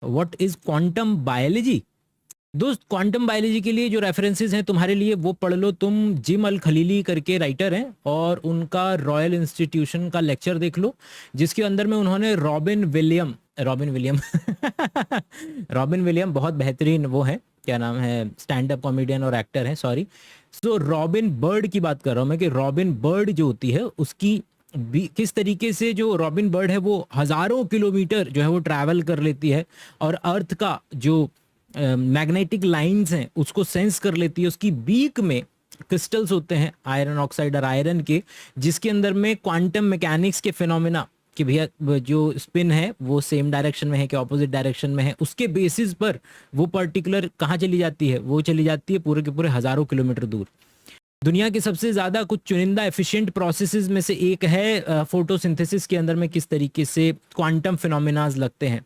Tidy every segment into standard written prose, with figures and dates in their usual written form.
What is quantum biology? दोस्त, quantum biology के लिए जो रेफरेंसेस हैं तुम्हारे लिए वो पढ़ लो तुम। जिम अल खलीली करके राइटर हैं और उनका रॉयल इंस्टीट्यूशन का लेक्चर देख लो, जिसके अंदर में उन्होंने रॉबिन विलियम रॉबिन विलियम बहुत बेहतरीन वो है, क्या नाम है, स्टैंड अप कॉमेडियन और एक्टर है, सॉरी। सो रॉबिन बर्ड की बात कर रहा हूँ मैं, कि रॉबिन बर्ड जो होती है उसकी किस तरीके से जो रॉबिन बर्ड है वो हजारों किलोमीटर जो है वो ट्रैवल कर लेती है, और अर्थ का जो मैग्नेटिक लाइंस हैं उसको सेंस कर लेती है। उसकी बीक में क्रिस्टल्स होते हैं आयरन ऑक्साइड और आयरन के, जिसके अंदर में क्वांटम मैकेनिक्स के फिनोमेना कि भैया जो स्पिन है वो सेम डायरेक्शन में है कि ऑपोजिट डायरेक्शन में है, उसके बेसिस पर वो पर्टिकुलर कहाँ चली जाती है, वो चली जाती है पूरे के पूरे हजारों किलोमीटर दूर। दुनिया के सबसे ज़्यादा कुछ चुनिंदा एफिशिएंट प्रोसेसेस में से एक है फोटोसिंथेसिस के अंदर में किस तरीके से क्वांटम फिनोमेनाज लगते हैं।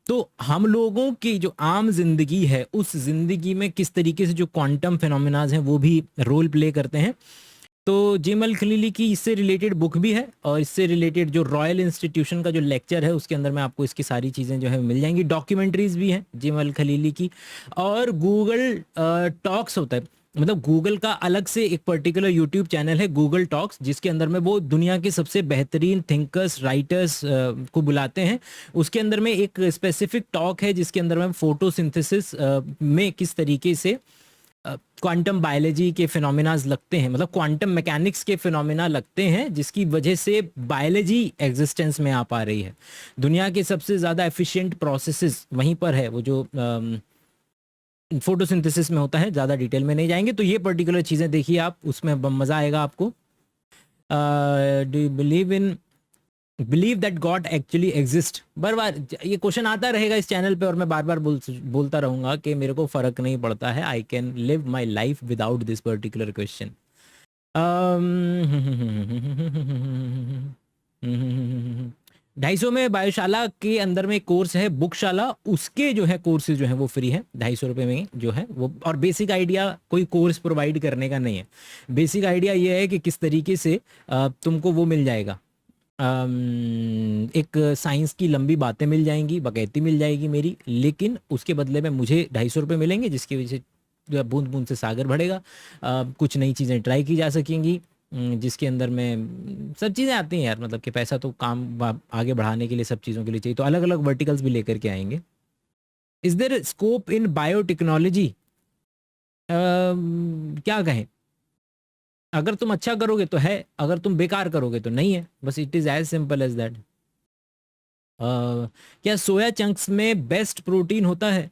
तो हम लोगों की जो आम जिंदगी है उस जिंदगी में किस तरीके से जो क्वांटम फिनोमेनाज हैं वो भी रोल प्ले करते हैं। तो जिम अल खलीली की इससे रिलेटेड बुक भी है, और इससे रिलेटेड जो रॉयल इंस्टीट्यूशन का जो लेक्चर है उसके अंदर में आपको इसकी सारी चीज़ें जो है मिल जाएंगी। डॉक्यूमेंट्रीज भी हैं जिम अल खलीली की, और गूगल टॉक्स होता है, मतलब गूगल का अलग से एक पर्टिकुलर यूट्यूब चैनल है गूगल टॉक्स, जिसके अंदर में वो दुनिया के सबसे बेहतरीन थिंकर्स राइटर्स को बुलाते हैं। उसके अंदर में एक स्पेसिफिक टॉक है जिसके अंदर में फोटोसिंथेसिस में किस तरीके से क्वांटम बायोलॉजी के फिनोमेनाज लगते हैं, मतलब क्वांटम मैकेनिक्स के फिनोमेना लगते हैं, जिसकी वजह से बायोलॉजी एग्जिस्टेंस में आ पा रही है। दुनिया के सबसे ज़्यादा एफिशिएंट प्रोसेसेस वहीं पर है, वो जो फोटोसिंथेसिस में होता है। ज़्यादा डिटेल में नहीं जाएंगे, तो ये पर्टिकुलर चीज़ें देखिए आप, उसमें मज़ा आएगा आपको। Do you believe that God actually exist? बार बार ये क्वेश्चन आता रहेगा इस चैनल पे, और मैं बार बार बोलता रहूंगा कि मेरे को फ़र्क नहीं पड़ता है, I can live my life without this particular question. 250 में बायोशाला के अंदर में कोर्स है बुकशाला, उसके जो है कोर्सेज जो है वो फ्री है 250 रुपये में जो है वो। और बेसिक आइडिया कोई कोर्स प्रोवाइड करने का नहीं है, बेसिक आइडिया ये है कि किस तरीके से तुमको वो मिल जाएगा, एक साइंस की लंबी बातें मिल जाएंगी, बकैती मिल जाएगी मेरी, लेकिन उसके बदले में मुझे 250 रुपये मिलेंगे, जिसकी वजह से जो है बूंद बूंद से सागर बढ़ेगा। कुछ नई चीज़ें ट्राई की जा सकेंगी, जिसके अंदर में सब चीज़ें आती हैं यार, मतलब कि पैसा तो काम आगे बढ़ाने के लिए सब चीज़ों के लिए चाहिए, तो अलग अलग वर्टिकल्स भी लेकर के आएंगे। Is there scope in biotechnology? क्या कहें, अगर तुम अच्छा करोगे तो है, अगर तुम बेकार करोगे तो नहीं है, बस it is as simple as that. क्या सोया चंक्स में बेस्ट प्रोटीन होता है?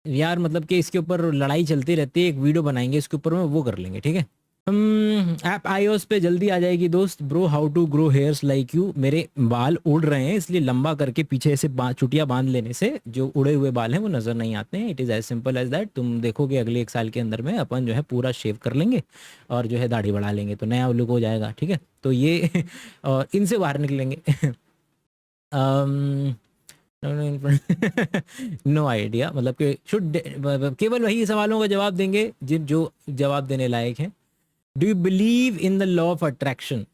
यार मतलब कि इसके ऊपर लड़ाई चलती रहती है, एक वीडियो बनाएंगे इसके ऊपर में, वो कर लेंगे, ठीक है। ऐप iOS पे जल्दी आ जाएगी दोस्त। Bro how to grow hairs like you? मेरे बाल उड़ रहे हैं, इसलिए लंबा करके पीछे से चुटिया बांध लेने से जो उड़े हुए बाल हैं वो नज़र नहीं आते हैं। It is as simple as that. तुम देखोगे अगले 1 साल के अंदर में अपन जो है पूरा शेव कर लेंगे और जो है दाढ़ी बढ़ा लेंगे, तो नया लुक हो जाएगा, ठीक है। तो ये और इनसे बाहर निकलेंगे। नो आइडिया, मतलब कि शुड केवल वही सवालों का जवाब देंगे जिन जो जवाब देने लायक हैं। Do you believe in the law of attraction?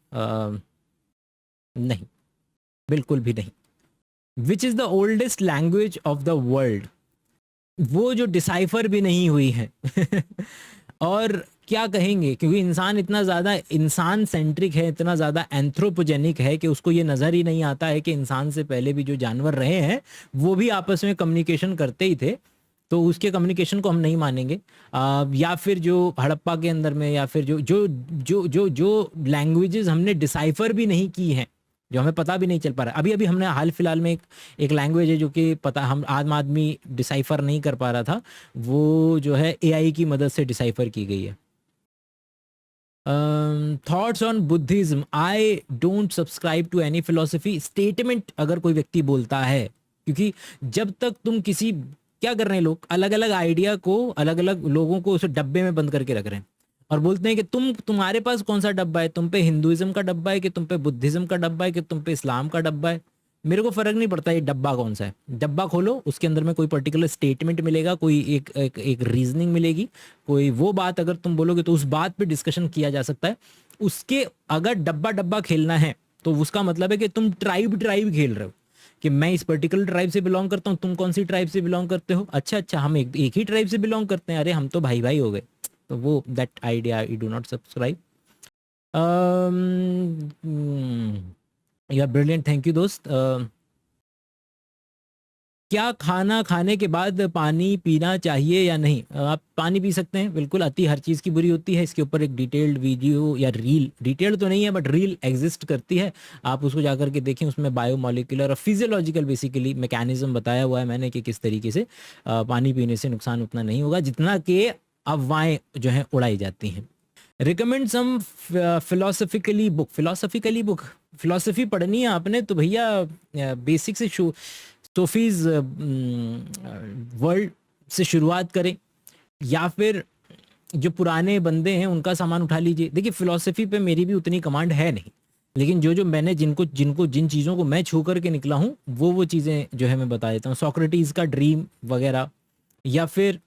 नहीं, बिल्कुल भी नहीं। Which is the oldest language of the world? वो जो डिसाइफर भी नहीं हुई है। और क्या कहेंगे, क्योंकि इंसान इतना ज़्यादा इंसान सेंट्रिक है, इतना ज़्यादा एंथ्रोपोजेनिक है कि उसको ये नज़र ही नहीं आता है कि इंसान से पहले भी जो जानवर रहे हैं वो भी आपस में कम्युनिकेशन करते ही थे, तो उसके कम्युनिकेशन को हम नहीं मानेंगे। या फिर जो हड़प्पा के अंदर में, या फिर जो जो जो जो जो लैंग्वेजेस हमने डिसाइफर भी नहीं की हैं, जो हमें पता भी नहीं चल पा रहा। अभी अभी हमने हाल फिलहाल में एक लैंग्वेज है जो कि पता हम आम आदमी डिसाइफर नहीं कर पा रहा था, वो जो है एआई की मदद से डिसाइफर की गई है। Thoughts on Buddhism? I don't subscribe to any philosophy. Statement अगर कोई व्यक्ति बोलता है, क्योंकि जब तक तुम किसी, क्या कर रहे हैं लोग, अलग अलग आइडिया को, अलग अलग लोगों को उस डब्बे में बंद करके रख रहे हैं और बोलते हैं कि तुम्हारे पास कौन सा डब्बा है, तुम पे हिंदुइज्म का डब्बा है कि तुम पे बुद्धिज्म का डब्बा है कि तुम पे इस्लाम का डब्बा है। मेरे को फर्क नहीं पड़ता ये डब्बा कौन सा है। डब्बा खोलो, उसके अंदर में कोई पर्टिकुलर स्टेटमेंट मिलेगा, कोई एक रीजनिंग मिलेगी, कोई वो बात अगर तुम बोलोगे तो उस बात पे डिस्कशन किया जा सकता है। उसके अगर डब्बा डब्बा खेलना है तो उसका मतलब है कि तुम ट्राइब खेल रहे हो, कि मैं इस पर्टिकुलर ट्राइब से बिलोंग करता हूँ, तुम कौन सी ट्राइब से बिलोंग करते हो, अच्छा अच्छा हम एक ही ट्राइब से बिलोंग करते हैं, अरे हम तो भाई भाई हो गए। तो वो that idea I do not subscribe. You are brilliant, thank you दोस्त। क्या खाना खाने के बाद पानी पीना चाहिए या नहीं? आप पानी पी सकते हैं बिल्कुल, अति हर चीज़ की बुरी होती है। इसके ऊपर एक डिटेल्ड वीडियो या रील, डिटेल्ड तो नहीं है बट रील एग्जिस्ट करती है, आप उसको जाकर के देखें। उसमें बायोमोलिकुलर और फिजियोलॉजिकल बेसिकली मैकेनिज्म बताया हुआ है मैंने कि किस तरीके से पानी पीने से नुकसान उतना नहीं होगा जितना कि अफवाहें जो हैं उड़ाई जाती हैं। Recommend some philosophically book. Philosophically book, philosophy पढ़नी है आपने तो भैया बेसिक से सोफीज वर्ल्ड से शुरुआत करें, या फिर जो पुराने बंदे हैं उनका सामान उठा लीजिए। देखिए फिलोसफी पे मेरी भी उतनी कमांड है नहीं, लेकिन जो जो मैंने जिनको जिनको जिन चीज़ों को मैं छू करके निकला हूँ वो चीज़ें जो है मैं बता देता हूँ। सोक्रेटिस का ड्रीम वगैरह, या फिर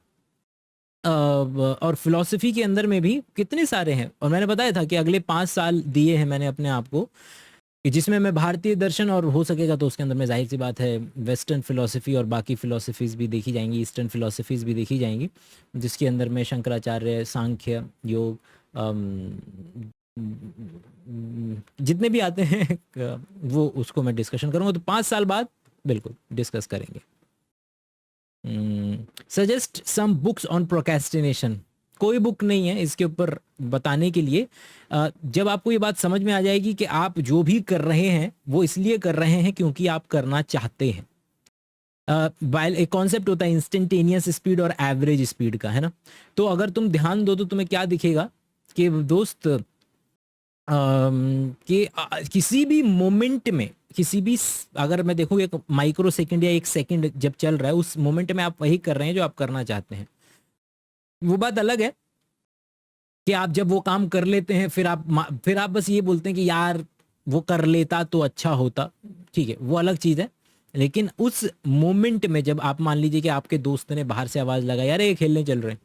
और फिलॉसफी के अंदर में भी कितने सारे हैं। और मैंने बताया था कि अगले 5 साल दिए हैं मैंने अपने आप को, कि जिसमें मैं भारतीय दर्शन और हो सकेगा तो उसके अंदर में जाहिर सी बात है वेस्टर्न फिलॉसफी और बाकी फिलॉसफीज़ भी देखी जाएंगी, ईस्टर्न फिलॉसफीज़ भी देखी जाएंगी, जिसके अंदर में शंकराचार्य, सांख्य, योग, जितने भी आते हैं वो उसको मैं डिस्कशन करूँगा। तो 5 साल बाद बिल्कुल डिस्कस करेंगे। Suggest some books on procrastination. कोई बुक नहीं है इसके ऊपर बताने के लिए। जब आपको ये बात समझ में आ जाएगी कि आप जो भी कर रहे हैं वो इसलिए कर रहे हैं क्योंकि आप करना चाहते हैं। एक कॉन्सेप्ट होता है इंस्टेंटेनियस स्पीड और एवरेज स्पीड का, है ना। तो अगर तुम ध्यान दो तो तुम्हें क्या दिखेगा कि दोस्त कि किसी भी मोमेंट में, किसी भी अगर मैं देखूँ एक माइक्रो सेकंड या एक सेकंड जब चल रहा है उस मोमेंट में आप वही कर रहे हैं जो आप करना चाहते हैं। वो बात अलग है कि आप जब वो काम कर लेते हैं फिर आप बस ये बोलते हैं कि यार वो कर लेता तो अच्छा होता, ठीक है वो अलग चीज़ है। लेकिन उस मोमेंट में जब आप मान लीजिए कि आपके दोस्त ने बाहर से आवाज़ लगाई यार ये खेलने चल रहे हैं,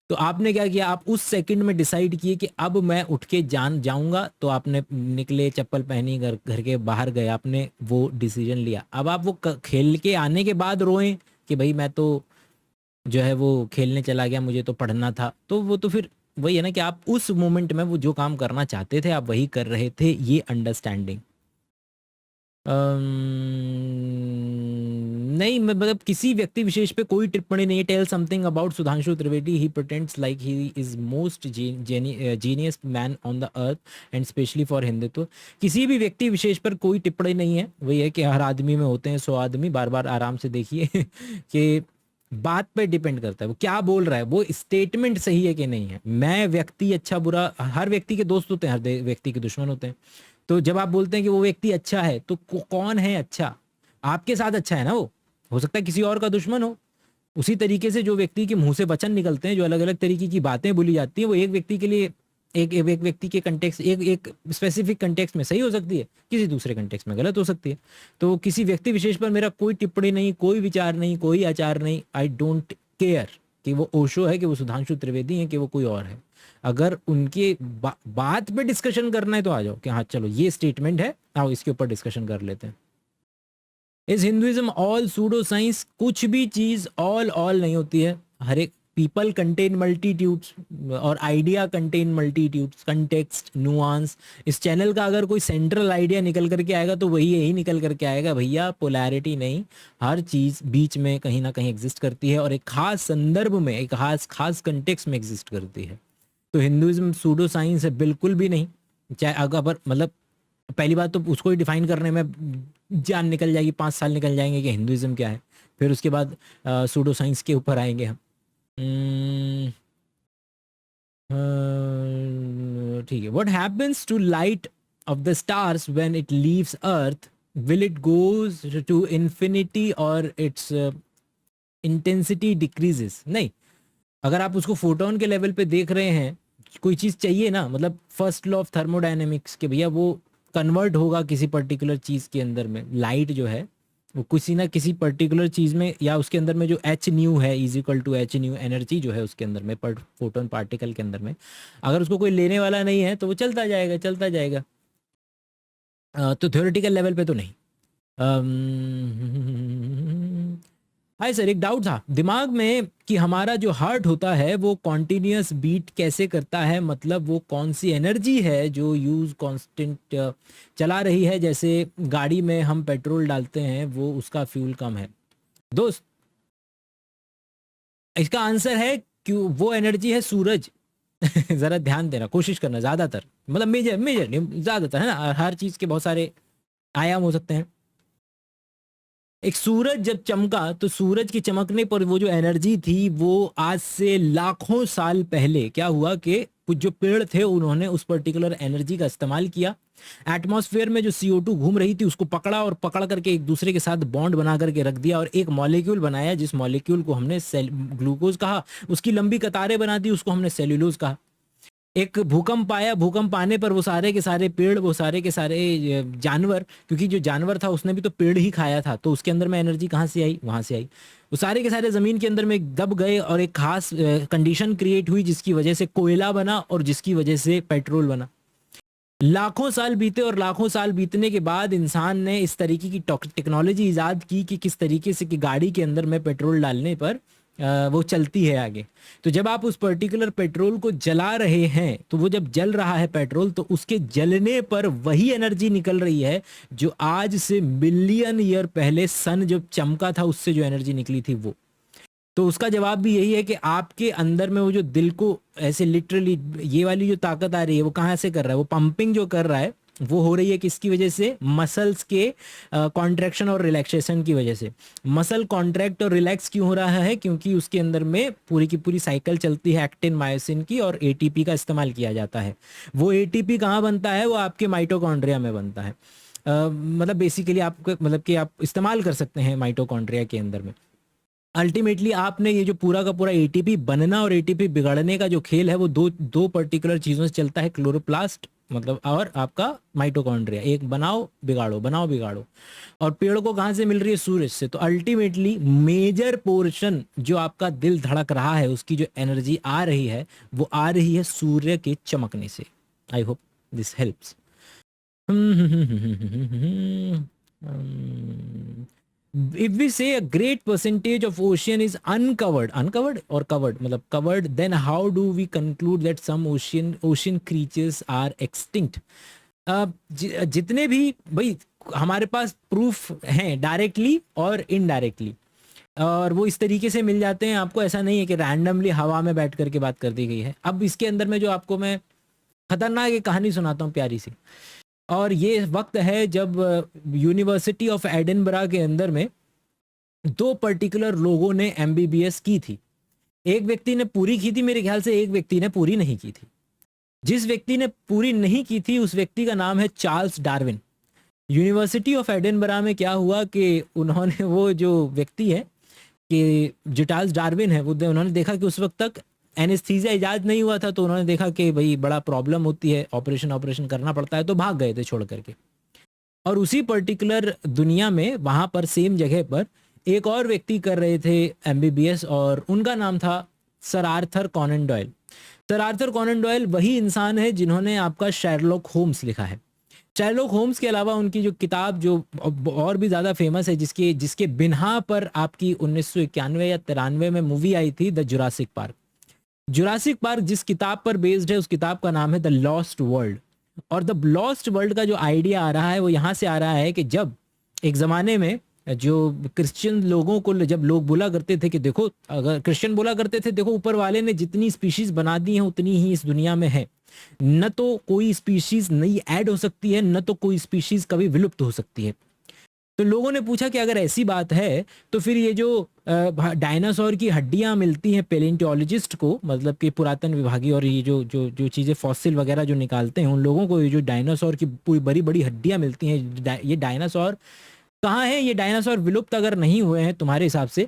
तो आपने क्या किया, आप उस सेकंड में डिसाइड किए कि अब मैं उठ के जाऊंगा, तो आपने निकले, चप्पल पहनी, घर घर के बाहर गए, आपने वो डिसीजन लिया। अब आप वो खेल के आने के बाद रोएं कि भाई मैं तो जो है वो खेलने चला गया, मुझे तो पढ़ना था, तो वो तो फिर वही है ना कि आप उस मोमेंट में वो जो काम करना चाहते थे आप वही कर रहे थे, ये अंडरस्टैंडिंग। नहीं मैं मतलब किसी व्यक्ति विशेष पे कोई टिप्पणी नहीं। Tell something about Sudhanshu Trivedi, he pretends like he is most genius man on the earth and specially for Hindutva. किसी भी व्यक्ति विशेष पर कोई टिप्पणी नहीं है, वही है कि हर आदमी में होते हैं 100 आदमी, बार बार आराम से देखिए कि बात पे डिपेंड करता है वो क्या बोल रहा है, वो स्टेटमेंट सही है कि नहीं है। मैं व्यक्ति अच्छा बुरा, हर व्यक्ति के दोस्त होते हैं, हर व्यक्ति के दुश्मन होते हैं। तो जब आप बोलते हैं कि वो व्यक्ति अच्छा है तो कौन है अच्छा? आपके साथ अच्छा है ना, वो हो सकता है किसी और का दुश्मन हो। उसी तरीके से जो व्यक्ति के मुंह से वचन निकलते हैं, जो अलग अलग तरीके की बातें बोली जाती हैं, वो एक व्यक्ति के लिए एक व्यक्ति के कंटेक्स्ट, एक स्पेसिफिक कंटेक्स्ट में सही हो सकती है, किसी दूसरे कंटेक्स्ट में गलत हो सकती है। तो किसी व्यक्ति विशेष पर मेरा कोई टिप्पणी नहीं, कोई विचार नहीं, कोई आचार नहीं। आई डोंट केयर कि वो ओशो है, कि वो सुधांशु त्रिवेदी है, कि वो कोई और है। अगर उनके बात पे डिस्कशन करना है तो आ जाओ कि हाँ चलो ये स्टेटमेंट है, आओ इसके ऊपर डिस्कशन कर लेते हैं। Is Hinduism all pseudo science? कुछ भी चीज ऑल नहीं होती है। हर एक पीपल कंटेन मल्टीट्यूड्स और idea contain multitudes, context, nuance. इस चैनल का अगर कोई सेंट्रल आइडिया निकल करके आएगा तो वही यही निकल करके आएगा भैया, पोलैरिटी नहीं। हर चीज बीच में कहीं ना कहीं एग्जिस्ट करती है और एक खास संदर्भ में, एक खास कंटेक्स्ट में एग्जिस्ट करती है। तो हिंदुइज्म सूडो साइंस है? बिल्कुल भी नहीं। चाहे अगर मतलब पहली बात तो उसको ही डिफाइन करने में जान निकल जाएगी, 5 साल निकल जाएंगे कि हिंदुइज्म क्या है। फिर उसके बाद सूडो साइंस के ऊपर आएंगे हम। ठीक है। What happens to light of the stars when it leaves earth? Will it goes to infinity और इट्स इंटेंसिटी डिक्रीजेस? नहीं। अगर आप उसको फोटोन के लेवल पे देख रहे हैं, कोई चीज़ चाहिए ना, मतलब फर्स्ट लॉ ऑफ थर्मोडायनेमिक्स के भैया वो कन्वर्ट होगा किसी पर्टिकुलर चीज़ के अंदर में। लाइट जो है वो किसी ना किसी पर्टिकुलर चीज़ में, या उसके अंदर में जो एच न्यू है is equal to h nu energy जो है उसके अंदर में, फोटोन पार्टिकल के अंदर में, अगर उसको कोई लेने वाला नहीं है तो वो चलता जाएगा चलता जाएगा। तो थ्योरेटिकल लेवल पे तो नहीं। हाय सर, एक डाउट था दिमाग में कि हमारा जो हार्ट होता है वो कॉन्टिन्यूअस बीट कैसे करता है, मतलब वो कौन सी एनर्जी है जो यूज़ कांस्टेंट चला रही है, जैसे गाड़ी में हम पेट्रोल डालते हैं वो उसका फ्यूल कम है। दोस्त, इसका आंसर है क्यों, वो एनर्जी है सूरज। ज़रा ध्यान देना, कोशिश करना, ज़्यादातर मतलब मेजर मेजर नहीं, ज़्यादातर है ना, हर चीज़ के बहुत सारे आयाम हो सकते हैं। एक सूरज जब चमका तो सूरज के चमकने पर वो जो एनर्जी थी वो आज से लाखों साल पहले क्या हुआ कि कुछ जो पेड़ थे उन्होंने उस पर्टिकुलर एनर्जी का इस्तेमाल किया। एटमॉस्फेयर में जो CO2 घूम रही थी उसको पकड़ा और पकड़ करके एक दूसरे के साथ बॉन्ड बना करके रख दिया और एक मॉलिक्यूल बनाया, जिस मॉलिक्यूल को हमने सेल ग्लूकोज कहा। उसकी लंबी कतारें बना दी, उसको हमने सेल्यूलोज कहा। एक भूकंप आया, भूकंप आने पर वो सारे के सारे पेड़, वो सारे के सारे जानवर, क्योंकि जो जानवर था उसने भी तो पेड़ ही खाया था, तो उसके अंदर में एनर्जी कहाँ से आई, वहां से आई। वो सारे के सारे ज़मीन के अंदर में दब गए और एक खास कंडीशन क्रिएट हुई जिसकी वजह से कोयला बना और जिसकी वजह से पेट्रोल बना। लाखों साल बीते और लाखों साल बीतने के बाद इंसान ने इस तरीके की टेक्नोलॉजी ईजाद की कि किस तरीके से कि गाड़ी के अंदर में पेट्रोल डालने पर वो चलती है आगे। तो जब आप उस पर्टिकुलर पेट्रोल को जला रहे हैं तो वो जब जल रहा है पेट्रोल, तो उसके जलने पर वही एनर्जी निकल रही है जो आज से मिलियन ईयर पहले सन जब चमका था उससे जो एनर्जी निकली थी वो। तो उसका जवाब भी यही है कि आपके अंदर में वो जो दिल को ऐसे लिटरली ये वाली जो ताकत आ रही है वो कहाँ से कर रहा है, वो पंपिंग जो कर रहा है वो हो रही है किसकी वजह से, मसल्स के कॉन्ट्रैक्शन और रिलैक्सेशन की वजह से। मसल कॉन्ट्रैक्ट और रिलैक्स क्यों हो रहा है, क्योंकि उसके अंदर में पूरी की पूरी साइकिल चलती है एक्टिन मायोसिन की और ATP का इस्तेमाल किया जाता है। वो ATP कहाँ बनता है, वो आपके माइटोकॉन्ड्रिया में बनता है। मतलब बेसिकली आपको मतलब कि आप इस्तेमाल कर सकते हैं माइटोकॉन्ड्रिया के अंदर में। अल्टीमेटली आपने ये जो पूरा का पूरा ATP बनना और ATP बिगड़ने का जो खेल है वो दो पर्टिकुलर चीज़ों से चलता है, क्लोरोप्लास्ट मतलब और आपका माइटोकॉन्ड्रिया, एक बनाओ बिगाड़ो बनाओ बिगाड़ो। और पेड़ को कहाँ से मिल रही है, सूरज से। तो अल्टीमेटली मेजर पोर्शन जो आपका दिल धड़क रहा है उसकी जो एनर्जी आ रही है वो आ रही है सूर्य के चमकने से। I hope this helps. If we say a great percentage of ocean is uncovered or covered मतलब covered, then how do we conclude that some ocean creatures are extinct? जितने भी भाई हमारे पास प्रूफ हैं डायरेक्टली और इनडायरेक्टली, और वो इस तरीके से मिल जाते हैं आपको। ऐसा नहीं है कि रैंडमली हवा में बैठ करके बात कर दी गई है। अब इसके अंदर में जो आपको मैं खतरनाक एक कहानी सुनाता हूँ प्यारी सी, और ये वक्त है जब यूनिवर्सिटी ऑफ एडिनबरा के अंदर में दो पर्टिकुलर लोगों ने MBBS की थी। एक व्यक्ति ने पूरी की थी मेरे ख्याल से, एक व्यक्ति ने पूरी नहीं की थी। जिस व्यक्ति ने पूरी नहीं की थी उस व्यक्ति का नाम है Charles Darwin. University of Edinburgh में क्या हुआ कि उन्होंने वो जो व्यक्ति है कि जो चार्ल्स डार्विन है वो उन्होंने देखा कि उस वक्त तक एनेस्थीसिया इजाद नहीं हुआ था, तो उन्होंने देखा कि भाई बड़ा प्रॉब्लम होती है, ऑपरेशन करना पड़ता है, तो भाग गए थे छोड़ करके। और उसी पर्टिकुलर दुनिया में वहां पर सेम जगह पर एक और व्यक्ति कर रहे थे MBBS और उनका नाम था sir Arthur Conan Doyle. Sir Arthur Conan Doyle वही इंसान है जिन्होंने आपका शेरलॉक होम्स लिखा है। शेरलॉक होम्स के अलावा उनकी जो किताब जो और भी ज़्यादा फेमस है, जिसके बिना पर आपकी 1991 या 93 में मूवी आई थी the Jurassic park. Jurassic park जिस किताब पर बेस्ड है उस किताब का नाम है द लॉस्ट वर्ल्ड। और द लॉस्ट वर्ल्ड का जो आइडिया आ रहा है वो यहाँ से आ रहा है कि जब एक ज़माने में जो क्रिश्चियन लोगों को जब लोग बोला करते थे कि देखो, अगर क्रिश्चियन बोला करते थे देखो ऊपर वाले ने जितनी स्पीशीज बना दी हैं उतनी ही इस दुनिया में है, न तो कोई स्पीशीज नई ऐड हो सकती है न तो कोई स्पीशीज कभी विलुप्त हो सकती है। तो लोगों ने पूछा कि अगर ऐसी बात है तो फिर ये जो डायनासोर की हड्डियां मिलती हैं पेलेंटोलॉजिस्ट को, मतलब कि पुरातन विभागी और ये जो जो जो चीज़ें फॉसिल वगैरह जो निकालते हैं उन लोगों को, ये जो डायनासोर की पूरी बड़ी बड़ी हड्डियां मिलती हैं, ये डायनासोर कहाँ है? ये डायनासोर विलुप्त अगर नहीं हुए हैं तुम्हारे हिसाब से,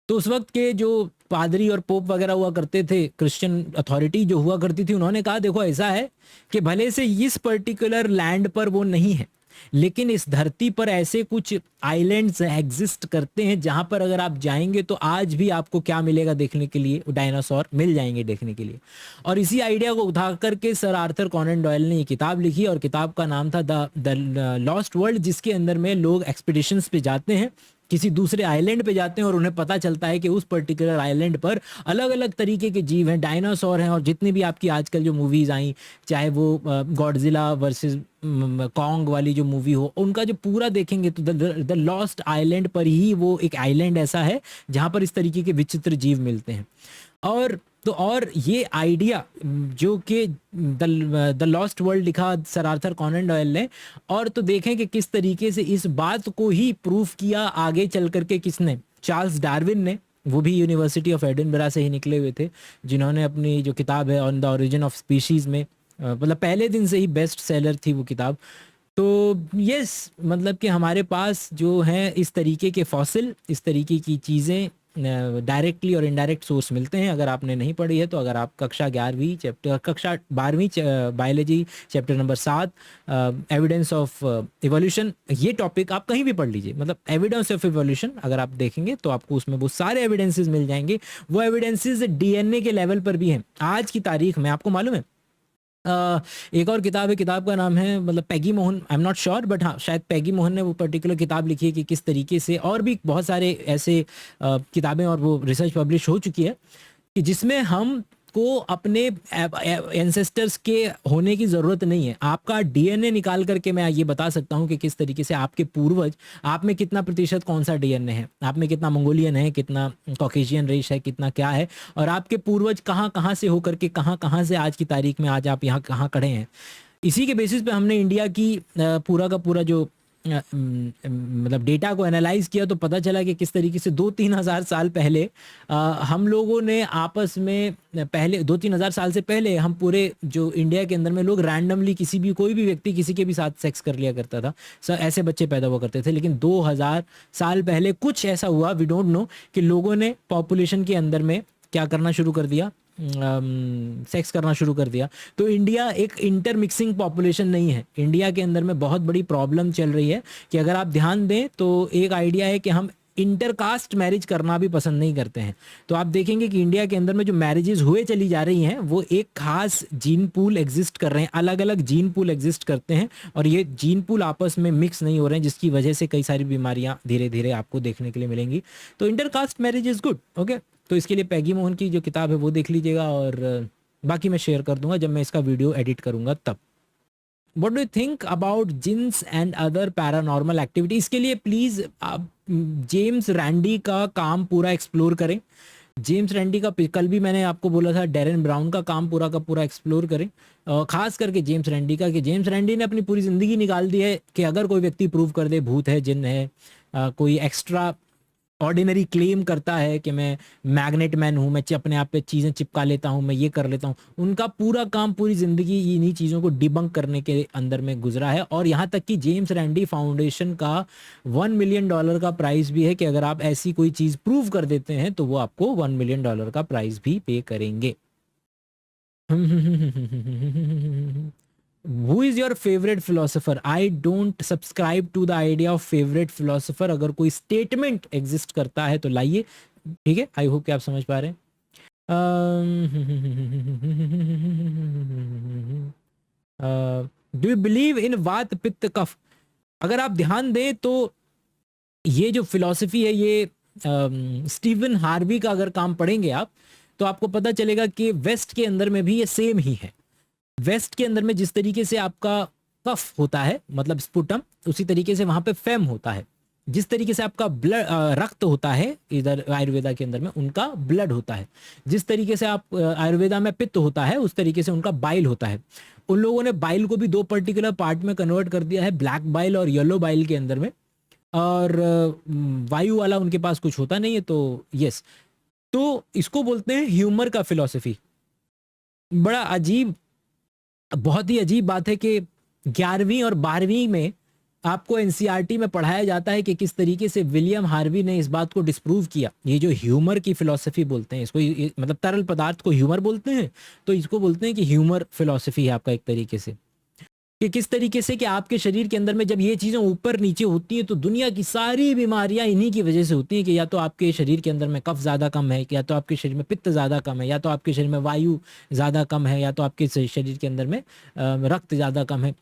तो उस वक्त के जो पादरी और पोप वगैरह हुआ करते थे, क्रिश्चियन अथॉरिटी जो हुआ करती थी, उन्होंने कहा देखो ऐसा है कि भले से इस पर्टिकुलर लैंड पर वो नहीं है, लेकिन इस धरती पर ऐसे कुछ आइलैंड्स एग्जिस्ट करते हैं जहां पर अगर आप जाएंगे तो आज भी आपको क्या मिलेगा देखने के लिए, डायनासोर मिल जाएंगे देखने के लिए। और इसी आइडिया को उठा करके सर आर्थर कॉनन डॉयल ने ये किताब लिखी और किताब का नाम था द लॉस्ट वर्ल्ड, जिसके अंदर में लोग एक्सपीडिशंस पे जाते हैं, किसी दूसरे आइलैंड पे जाते हैं और उन्हें पता चलता है कि उस पर्टिकुलर आइलैंड पर अलग अलग तरीके के जीव हैं, डायनासोर हैं, और जितनी भी आपकी आजकल जो मूवीज़ आई, चाहे वो गॉडजिला वर्सेस कॉन्ग वाली जो मूवी हो, उनका जो पूरा देखेंगे तो द लॉस्ट आइलैंड पर ही वो एक आइलैंड ऐसा है जहाँ पर इस तरीके के विचित्र जीव मिलते हैं। और ये आइडिया जो कि द लॉस्ट वर्ल्ड लिखा सर आर्थर कॉनन डॉयल ने, और तो देखें कि किस तरीके से इस बात को ही प्रूफ किया आगे चल करके किसने, चार्ल्स डार्विन ने, वो भी यूनिवर्सिटी ऑफ एडिनबरा से ही निकले हुए थे, जिन्होंने अपनी जो किताब है on the origin of species में, मतलब पहले दिन से ही बेस्ट सेलर थी वो किताब। तो यस, मतलब कि हमारे पास जो है इस तरीके के फॉसिल, इस तरीके की चीज़ें डायरेक्टली और इनडायरेक्ट सोर्स मिलते हैं। अगर आपने नहीं पढ़ी है तो अगर आप कक्षा 11वीं कक्षा 12वीं biology chapter number 7 evidence of evolution, ये टॉपिक आप कहीं भी पढ़ लीजिए, मतलब एविडेंस ऑफ इवोल्यूशन अगर आप देखेंगे तो आपको उसमें वो सारे एविडेंसेस मिल जाएंगे। वो एविडेंसेस डीएनए के लेवल पर भी हैं आज की तारीख में, आपको मालूम है। एक और किताब है, किताब का नाम है, मतलब Peggy Mohan, I am not sure but हाँ शायद पैगी मोहन ने वो पर्टिकुलर किताब लिखी है कि किस तरीके से, और भी बहुत सारे ऐसे किताबें और वो रिसर्च पब्लिश हो चुकी है कि जिसमें हम को अपने एंसेस्टर्स के होने की ज़रूरत नहीं है। आपका डीएनए निकाल करके मैं ये बता सकता हूँ कि किस तरीके से आपके पूर्वज, आप में कितना प्रतिशत कौन सा डीएनए है, आप में कितना मंगोलियन है, कितना कॉकेशियन रेस है, कितना क्या है, और आपके पूर्वज कहाँ कहाँ से होकर के कहाँ कहाँ से आज की तारीख में आज आप यहाँ कहाँ खड़े हैं। इसी के बेसिस पे हमने इंडिया की पूरा का पूरा जो मतलब डेटा को एनालाइज किया तो पता चला कि किस तरीके से 2-3 हज़ार साल पहले हम लोगों ने आपस में, पहले 2-3 हज़ार साल से पहले हम पूरे जो इंडिया के अंदर में लोग रैंडमली किसी भी, कोई भी व्यक्ति किसी के भी साथ सेक्स कर लिया करता था, सर ऐसे बच्चे पैदा हुआ करते थे। लेकिन 2000 साल पहले कुछ ऐसा हुआ, वी डोंट नो, कि लोगों ने पॉपुलेशन के अंदर में क्या करना शुरू कर दिया, सेक्स करना शुरू कर दिया। तो इंडिया एक इंटरमिक्सिंग पॉपुलेशन नहीं है, इंडिया के अंदर में बहुत बड़ी प्रॉब्लम चल रही है कि अगर आप ध्यान दें तो एक आइडिया है कि हम इंटरकास्ट मैरिज करना भी पसंद नहीं करते हैं। तो आप देखेंगे कि इंडिया के अंदर में जो मैरिजेस हुए चली जा रही हैं वो एक खास जीन पूल एग्जिस्ट कर रहे हैं, अलग अलग जीन पूल एग्जिस्ट करते हैं, और ये जीन पूल आपस में मिक्स नहीं हो रहे हैं, जिसकी वजह से कई सारी बीमारियां धीरे धीरे आपको देखने के लिए मिलेंगी। तो intercaste marriage is good, okay. तो इसके लिए पैगी मोहन की जो किताब है वो देख लीजिएगा, और बाकी मैं शेयर कर दूंगा जब मैं इसका वीडियो एडिट करूंगा तब। What do you think about jeans and other paranormal activity? इसके लिए प्लीज़ आप जेम्स रैंडी का काम पूरा एक्सप्लोर करें। जेम्स रैंडी का कल भी मैंने आपको बोला था, डैरेन ब्राउन का काम पूरा का पूरा एक्सप्लोर करें, खास करके जेम्स रैंडी का, कि जेम्स रैंडी ने अपनी पूरी ज़िंदगी निकाल दी है कि अगर कोई व्यक्ति प्रूव कर दे भूत है, जिन्न है, कोई एक्स्ट्रा ऑर्डिनरी क्लेम करता है कि मैं मैग्नेट मैन हूँ, मैं अपने आप पे चीज़ें चिपका लेता हूँ, मैं ये कर लेता हूँ, उनका पूरा काम, पूरी ज़िंदगी इन्हीं चीज़ों को डिबंक करने के अंदर में गुजरा है। और यहाँ तक कि जेम्स रैंडी फाउंडेशन का $1 मिलियन का प्राइज़ भी है कि अगर आप ऐसी कोई चीज़ प्रूव कर देते हैं तो वो आपको $1 मिलियन का प्राइज़ भी पे करेंगे। Who is your favorite philosopher? I don't subscribe to the idea of favorite philosopher। अगर कोई स्टेटमेंट एग्जिस्ट करता है तो लाइए, ठीक है। आई होप कि आप समझ पा रहे हैं। डू यू बिलीव इन वात पित्त कफ? अगर आप ध्यान दें तो ये जो फिलॉसफी है, ये स्टीवन हार्वी का अगर काम पढ़ेंगे आप तो आपको पता चलेगा कि वेस्ट के अंदर में भी ये सेम ही है। वेस्ट के अंदर में जिस तरीके से आपका कफ होता है, मतलब स्पुटम, उसी तरीके से वहां पे फेम होता है। जिस तरीके से आपका ब्लड, रक्त होता है इधर आयुर्वेदा के अंदर में, उनका ब्लड होता है। जिस तरीके से आप आयुर्वेदा में पित्त होता है, उस तरीके से उनका बाइल होता है। उन लोगों ने बाइल को भी 2 पर्टिकुलर पार्ट में कन्वर्ट कर दिया है, ब्लैक बाइल और येलो बाइल के अंदर में, और वायु वाला उनके पास कुछ होता नहीं है। तो यस, तो इसको बोलते हैं ह्यूमर का फिलॉसफी। बड़ा अजीब, बहुत ही अजीब बात है कि 11वीं और 12वीं में आपको एनसीईआरटी में पढ़ाया जाता है कि किस तरीके से विलियम हार्वी ने इस बात को डिस्प्रूव किया। ये जो ह्यूमर की फिलॉसफी बोलते हैं इसको, मतलब तरल पदार्थ को ह्यूमर बोलते हैं, तो इसको बोलते हैं कि ह्यूमर फिलॉसफी है आपका एक तरीके से। कि किस तरीके से कि आपके शरीर के अंदर में जब ये चीज़ें ऊपर नीचे होती हैं तो दुनिया की सारी बीमारियां इन्हीं की वजह से होती हैं, कि या तो आपके शरीर के अंदर में कफ ज़्यादा कम है, या तो आपके शरीर में पित्त ज़्यादा कम है, या तो आपके शरीर में वायु ज़्यादा कम है, या तो आपके शरीर के अंदर में रक्त ज़्यादा कम है।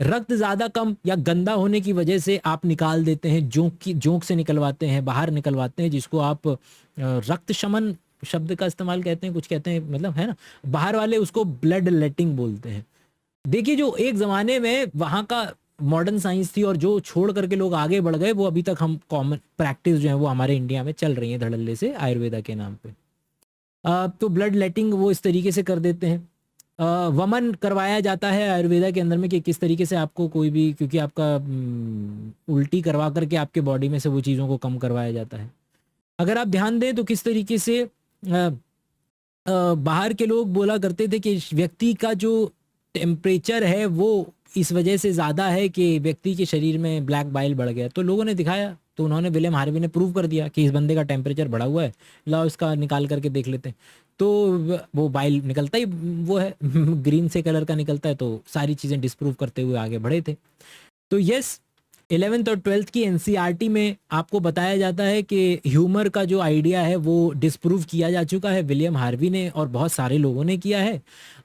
रक्त ज़्यादा कम या गंदा होने की वजह से आप निकाल देते हैं, जोंक से निकलवाते हैं, बाहर निकलवाते हैं, जिसको आप रक्त शमन शब्द का इस्तेमाल कहते हैं, कुछ कहते हैं, मतलब है ना, बाहर वाले उसको ब्लड लेटिंग बोलते हैं। देखिए जो एक ज़माने में वहाँ का मॉडर्न साइंस थी और जो छोड़ करके लोग आगे बढ़ गए, वो अभी तक हम कॉमन प्रैक्टिस जो है वो हमारे इंडिया में चल रही है धड़ल्ले से आयुर्वेदा के नाम पे। तो ब्लड लेटिंग वो इस तरीके से कर देते हैं। वमन करवाया जाता है आयुर्वेदा के अंदर में, कि किस तरीके से आपको कोई भी, क्योंकि आपका उल्टी करवा करके आपके बॉडी में से वो चीज़ों को कम करवाया जाता है। अगर आप ध्यान दें तो किस तरीके से बाहर के लोग बोला करते थे कि व्यक्ति का जो टेम्परेचर है वो इस वजह से ज़्यादा है कि व्यक्ति के शरीर में ब्लैक बाइल बढ़ गया। तो लोगों ने दिखाया, तो उन्होंने विलियम हार्वी ने प्रूव कर दिया कि इस बंदे का टेम्परेचर बढ़ा हुआ है, लाओ इसका निकाल करके देख लेते हैं। तो वो बाइल निकलता ही वो है ग्रीन से कलर का निकलता है, तो सारी चीज़ें डिस्प्रूव करते हुए आगे बढ़े थे। तो यस, 11th और 12th की एनसीईआरटी में आपको बताया जाता है कि ह्यूमर का जो आइडिया है वो डिस्प्रूव किया जा चुका है, विलियम हार्वी ने और बहुत सारे लोगों ने किया है।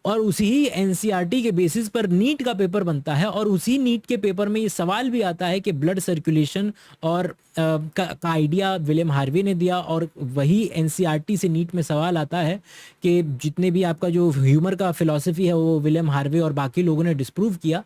और उसी एनसीईआरटी के बेसिस पर नीट का पेपर बनता है, और उसी नीट के पेपर में ये सवाल भी आता है कि ब्लड सर्कुलेशन और का आइडिया विलियम हार्वी ने दिया, और वही एनसीईआरटी से नीट में सवाल आता है कि जितने भी आपका जो ह्यूमर का फिलॉसफी है वो विलियम हार्वी और बाकी लोगों ने डिस्प्रूव किया।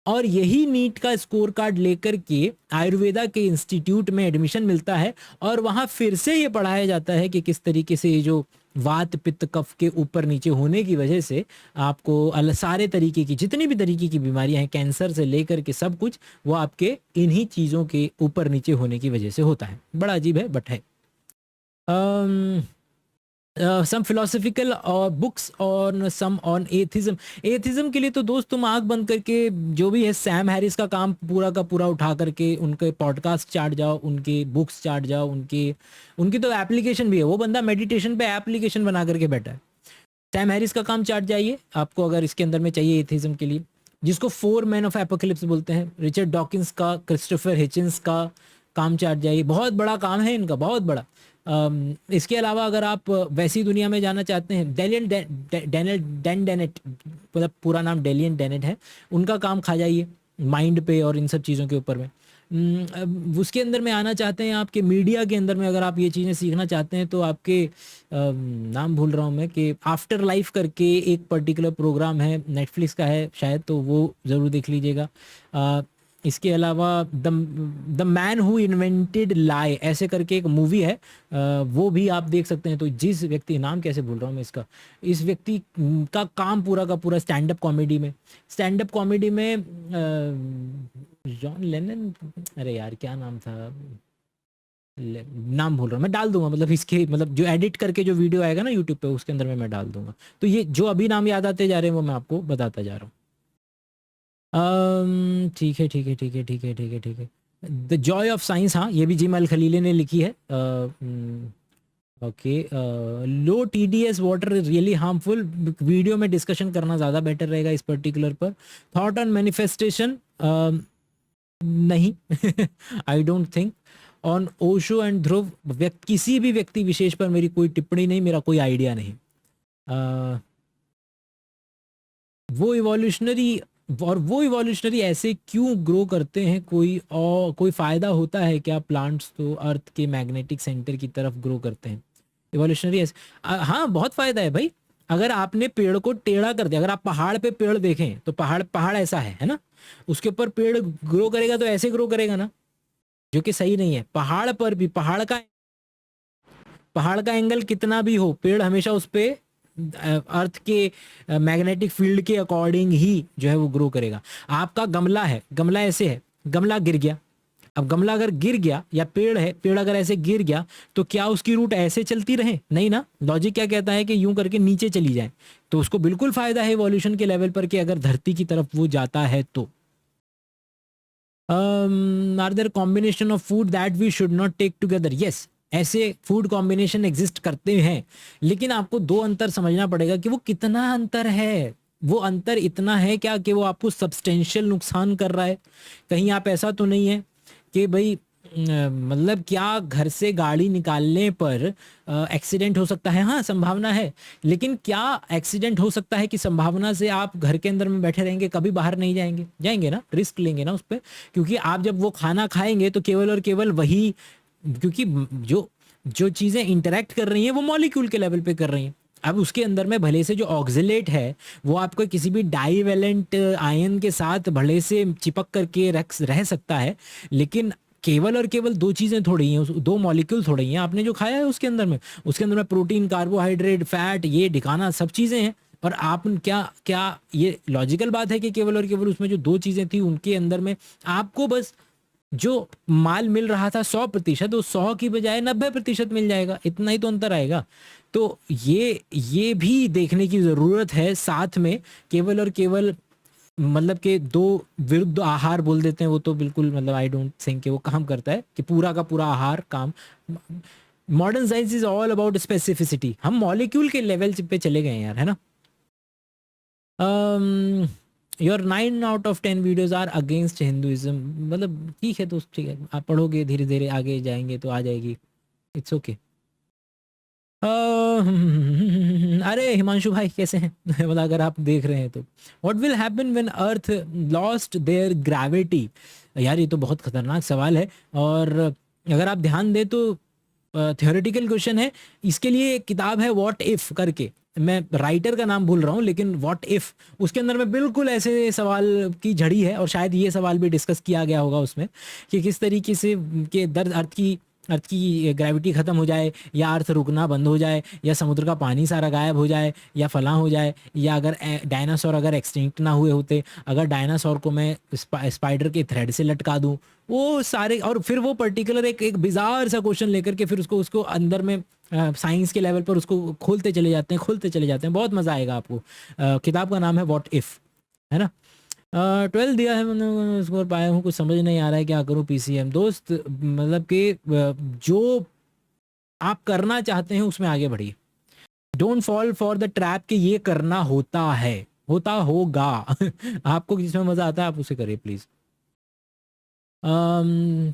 और यही नीट का स्कोर कार्ड लेकर के आयुर्वेदा के इंस्टीट्यूट में एडमिशन मिलता है, और वहाँ फिर से ये पढ़ाया जाता है कि किस तरीके से ये जो वात पित्त कफ के ऊपर नीचे होने की वजह से आपको सारे तरीके की, जितनी भी तरीके की बीमारियां हैं, कैंसर से लेकर के सब कुछ, वो आपके इन्हीं चीज़ों के ऊपर नीचे होने की वजह से होता है। बड़ा अजीब है बट है। सम फिलोसफिकल और बुक्स और सम ऑन एथिज्म। एथिज्म के लिए तो दोस्त तुम आंख बंद करके जो भी है सैम हैरिस का काम पूरा का पूरा उठा करके उनके पॉडकास्ट चाट जाओ, उनके बुक्स चाट जाओ, उनकी तो एप्लीकेशन भी है, वो बंदा मेडिटेशन पे एप्लीकेशन बना करके बैठा है। सैम हैरिस का काम चाट जाइए आपको, अगर इसके अंदर में चाहिए एथिज्म के लिए, जिसको 4 मैन ऑफ एपोकलिप्स बोलते हैं, रिचर्ड डॉकिंस का, क्रिस्टोफर हिचिंस का काम चाट जाइए। बहुत बड़ा काम है इनका, बहुत बड़ा। इसके अलावा अगर आप वैसी दुनिया में जाना चाहते हैं, डैन डेनेट, मतलब पूरा नाम डेलियन डेनेट है, उनका काम खा जाइए माइंड पे और इन सब चीज़ों के ऊपर में। उसके अंदर में आना चाहते हैं आपके मीडिया के अंदर में, अगर आप ये चीज़ें सीखना चाहते हैं तो आपके नाम भूल रहा हूँ मैं, कि आफ्टर लाइफ करके एक पर्टिकुलर प्रोग्राम है, नेटफ्लिक्स का है शायद, तो वो ज़रूर देख लीजिएगा। इसके अलावा द मैन हु इन्वेंटेड लाई ऐसे करके एक मूवी है, वो भी आप देख सकते हैं। तो जिस व्यक्ति, नाम कैसे भूल रहा हूँ मैं इसका, इस व्यक्ति का काम पूरा का पूरा स्टैंड अप कॉमेडी में जॉन लेनन, अरे यार क्या नाम था, नाम भूल रहा हूँ मैं, डाल दूंगा, मतलब इसके, मतलब जो एडिट करके जो वीडियो आएगा ना यूट्यूब पे, उसके अंदर में मैं डाल दूंगा। तो ये जो अभी नाम याद आते जा रहे हैं वो मैं आपको बताता जा रहा हूँ। ठीक है ठीक है ठीक है ठीक है ठीक है ठीक है। द जॉय ऑफ साइंस, हाँ ये भी जिम अल खलीली ने लिखी है। Okay, low TDS water is really harmful, video में डिस्कशन करना ज़्यादा बेटर रहेगा इस पर्टिकुलर पर। थॉट ऑन मैनिफेस्टेशन, नहीं I don't think. On Osho and Dhruv, किसी भी व्यक्ति विशेष पर मेरी कोई टिप्पणी नहीं, मेरा कोई आइडिया नहीं। वो इवोल्यूशनरी ऐसे क्यों ग्रो करते हैं, कोई फ़ायदा होता है क्या? प्लांट्स तो अर्थ के मैग्नेटिक सेंटर की तरफ ग्रो करते हैं, इवोल्यूशनरी ऐसे, हाँ बहुत फ़ायदा है भाई। अगर आपने पेड़ को टेढ़ा कर दिया, अगर आप पहाड़ पे पेड़ देखें तो पहाड़ ऐसा है ना, उसके ऊपर पेड़ ग्रो करेगा तो ऐसे ग्रो करेगा ना, जो कि सही नहीं है। पहाड़ पर भी पहाड़ का एंगल कितना भी हो, पेड़ हमेशा उस पे अर्थ के मैग्नेटिक फील्ड के अकॉर्डिंग ही जो है वो ग्रो करेगा। आपका गमला है, गमला ऐसे है, गमला गिर गया, अब गमला अगर गिर गया या पेड़ है, पेड़ अगर ऐसे गिर गया तो क्या उसकी रूट ऐसे चलती रहे? नहीं ना, लॉजिक क्या कहता है कि यूं करके नीचे चली जाए। तो उसको बिल्कुल फायदा है इवोल्यूशन के लेवल पर कि अगर धरती की तरफ वो जाता है तो। Are there combination of food that we should not take together? Yes, ऐसे फूड कॉम्बिनेशन एग्जिस्ट करते हैं, लेकिन आपको दो अंतर समझना पड़ेगा कि वो कितना अंतर है। वो अंतर इतना है क्या कि वो आपको सब्सटेंशियल नुकसान कर रहा है? कहीं आप ऐसा तो नहीं है कि भाई मतलब क्या घर से गाड़ी निकालने पर एक्सीडेंट हो सकता है? हाँ, संभावना है। लेकिन क्या एक्सीडेंट हो सकता है कि संभावना से आप घर के अंदर में बैठे रहेंगे, कभी बाहर नहीं जाएंगे? जाएंगे ना, रिस्क लेंगे ना उस पर। क्योंकि आप जब वो खाना खाएंगे तो केवल और केवल वही, क्योंकि जो जो चीज़ें इंटरेक्ट कर रही हैं वो मॉलिक्यूल के लेवल पे कर रही हैं। अब उसके अंदर में भले से जो ऑक्जिलेट है वो आपको किसी भी डाईवेलेंट आयन के साथ भले से चिपक करके रह सकता है, लेकिन केवल और केवल दो चीज़ें थोड़ी हैं, दो मॉलिक्यूल थोड़ी हैं। आपने जो खाया है उसके अंदर में प्रोटीन, कार्बोहाइड्रेट, फैट, ये ठिकाना सब चीज़ें हैं। और आप क्या क्या ये लॉजिकल बात है कि केवल और केवल उसमें जो दो चीज़ें थी उनके अंदर में आपको बस जो माल मिल रहा था 100%, वो 100 की बजाय 90% मिल जाएगा? इतना ही तो अंतर आएगा। तो ये भी देखने की ज़रूरत है साथ में। केवल और केवल मतलब कि दो विरुद्ध आहार बोल देते हैं, वो तो बिल्कुल मतलब आई डोंट थिंक कि वो काम करता है कि पूरा का पूरा आहार काम। Modern science is all about specificity. हम मॉलिक्यूल के लेवल पे चले गए यार, है ना? Your 9 out of 10 videos are against Hinduism. मतलब ठीक है दोस्त, ठीक है, आप पढ़ोगे धीरे धीरे आगे जाएंगे तो आ जाएगी। It's okay. अरे हिमांशु भाई कैसे हैं? मतलब अगर आप देख रहे हैं तो what will happen when earth lost their gravity? यार ये तो बहुत खतरनाक सवाल है। और अगर आप ध्यान दें तो थियोरेटिकल क्वेश्चन है। इसके लिए एक किताब है व्हाट इफ करके, मैं राइटर का नाम भूल रहा हूँ, लेकिन व्हाट इफ उसके अंदर में बिल्कुल ऐसे सवाल की झड़ी है। और शायद ये सवाल भी डिस्कस किया गया होगा उसमें कि किस तरीके से के दर्द अर्थ की ग्रेविटी ख़त्म हो जाए, या अर्थ रुकना बंद हो जाए, या समुद्र का पानी सारा गायब हो जाए, या फलां हो जाए, या अगर डायनासोर अगर एक्सटिंक्ट ना हुए होते, अगर डायनासोर को मैं स्पाइडर के थ्रेड से लटका दूं, वो सारे। और फिर वो पर्टिकुलर एक बिजार सा क्वेश्चन लेकर के फिर उसको उसको अंदर में साइंस के लेवल पर उसको खोलते चले जाते हैं। बहुत मज़ा आएगा आपको। किताब का नाम है व्हाट इफ़, है ना? 12 दिया है मैंने, स्कोर पाया हूँ, कुछ समझ नहीं आ रहा है क्या करूँ पीसीएम दोस्त। मतलब कि जो आप करना चाहते हैं उसमें आगे बढ़िए। Don't fall for the trap कि ये करना होता है, होता होगा। आपको जिसमें मजा आता है आप उसे करिए प्लीज।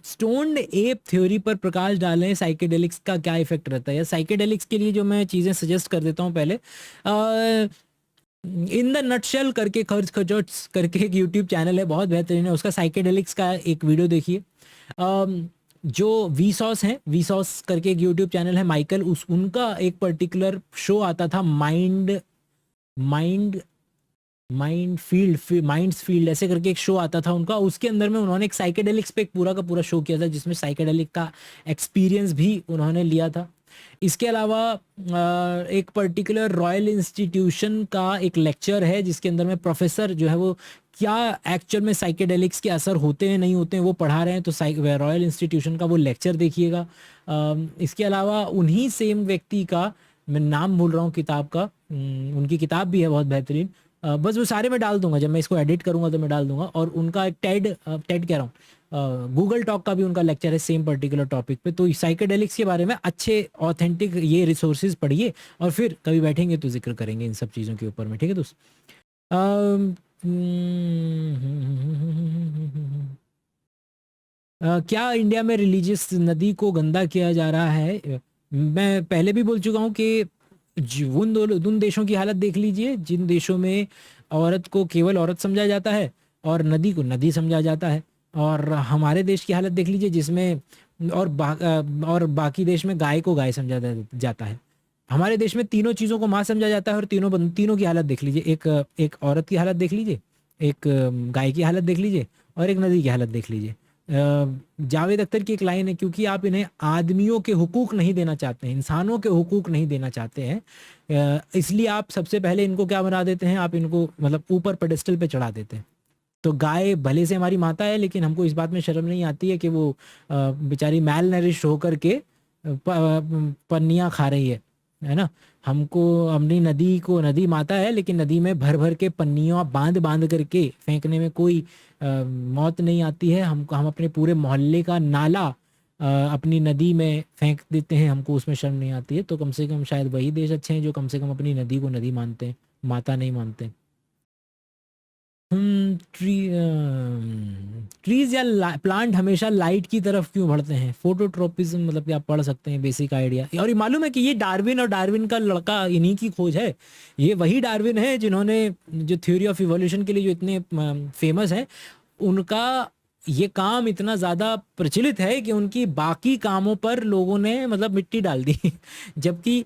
स्टोन्ड एप थ्योरी पर प्रकाश डालें, साइकेडेलिक्स का क्या इफेक्ट रहता है? या साइकेडेलिक्स के लिए जो मैं चीज़ें सजेस्ट कर देता हूँ पहले, इन द नटशेल करके खर्च खचोट्स करके एक यूट्यूब चैनल है, बहुत बेहतरीन है, उसका साइकेडेलिक्स का एक वीडियो देखिए। जो वीसॉस हैं, वीसॉस करके एक यूट्यूब चैनल है, माइकल, उस उनका एक पर्टिकुलर शो आता था, माइंड माइंड माइंड्स फील्ड ऐसे करके एक शो आता था उनका। उसके अंदर में उन्होंने एक साइकेडेलिक्स पे एक पूरा का पूरा शो किया था, जिसमें साइकेडेलिक का एक्सपीरियंस भी उन्होंने लिया था। इसके अलावा एक पर्टिकुलर रॉयल इंस्टीट्यूशन का एक लेक्चर है जिसके अंदर में प्रोफेसर जो है वो क्या एक्चुअल में साइकेडेलिक्स के असर होते हैं नहीं होते हैं वो पढ़ा रहे हैं, तो रॉयल इंस्टीट्यूशन का वो लेक्चर देखिएगा। इसके अलावा उन्हीं सेम व्यक्ति का, मैं नाम भूल रहा हूँ किताब का, उनकी किताब भी है बहुत बेहतरीन। बस वो सारे मैं डाल दूंगा, जब मैं इसको एडिट करूंगा तो मैं डाल दूंगा। और उनका एक टेड टेड कह रहा हूँ, गूगल टॉक का भी उनका लेक्चर है सेम पर्टिकुलर टॉपिक पे। तो साइकेडेलिक्स के बारे में अच्छे ऑथेंटिक ये रिसोर्सेज पढ़िए, और फिर कभी बैठेंगे तो जिक्र करेंगे इन सब चीज़ों के ऊपर में, ठीक है दोस्त? क्या इंडिया में रिलीजियस नदी को गंदा किया जा रहा है? मैं पहले भी बोल चुका हूँ कि उन देशों की हालत देख लीजिए जिन देशों में औरत को केवल औरत समझा जाता है और नदी को नदी समझा जाता है। और हमारे देश की हालत देख लीजिए जिसमें और बाकी देश में गाय को गाय समझा जाता है। हमारे देश में तीनों चीज़ों को माँ समझा जाता है, और तीनों की हालत देख लीजिए। एक एक औरत की हालत देख लीजिए, एक गाय की हालत देख लीजिए, और एक नदी की हालत देख लीजिए। जावेद अख्तर की एक लाइन है, क्योंकि आप इन्हें आदमियों के हुकूक नहीं देना चाहते हैं, इंसानों के हुकूक नहीं देना चाहते हैं, इसलिए आप सबसे पहले इनको क्या बना देते हैं, आप इनको मतलब ऊपर पेडेस्टल पे चढ़ा देते हैं। तो गाय भले से हमारी माता है, लेकिन हमको इस बात में शर्म नहीं आती है कि वो बेचारी मैल नरिश होकर के पन्नियाँ खा रही है ना? हमको अपनी नदी को नदी माता है, लेकिन नदी में भर भर के पन्नियाँ बांध बांध करके फेंकने में कोई मौत नहीं आती है। हम अपने पूरे मोहल्ले का नाला अपनी नदी में फेंक देते हैं, हमको उसमें शर्म नहीं आती है। तो कम से कम शायद वही देश अच्छे हैं जो कम से कम अपनी नदी को नदी मानते हैं, माता नहीं मानते। ट्रीज या प्लांट हमेशा लाइट की तरफ क्यों बढ़ते हैं? फोटोट्रोपिज्म, मतलब कि आप पढ़ सकते हैं बेसिक आइडिया। और ये मालूम है कि ये डार्विन और डार्विन का लड़का इन्हीं की खोज है। ये वही डार्विन है जिन्होंने जो थ्योरी ऑफ इवोल्यूशन के लिए जो इतने फेमस है, उनका ये काम इतना ज़्यादा प्रचलित है कि उनकी बाकी कामों पर लोगों ने मतलब मिट्टी डाल दी जबकि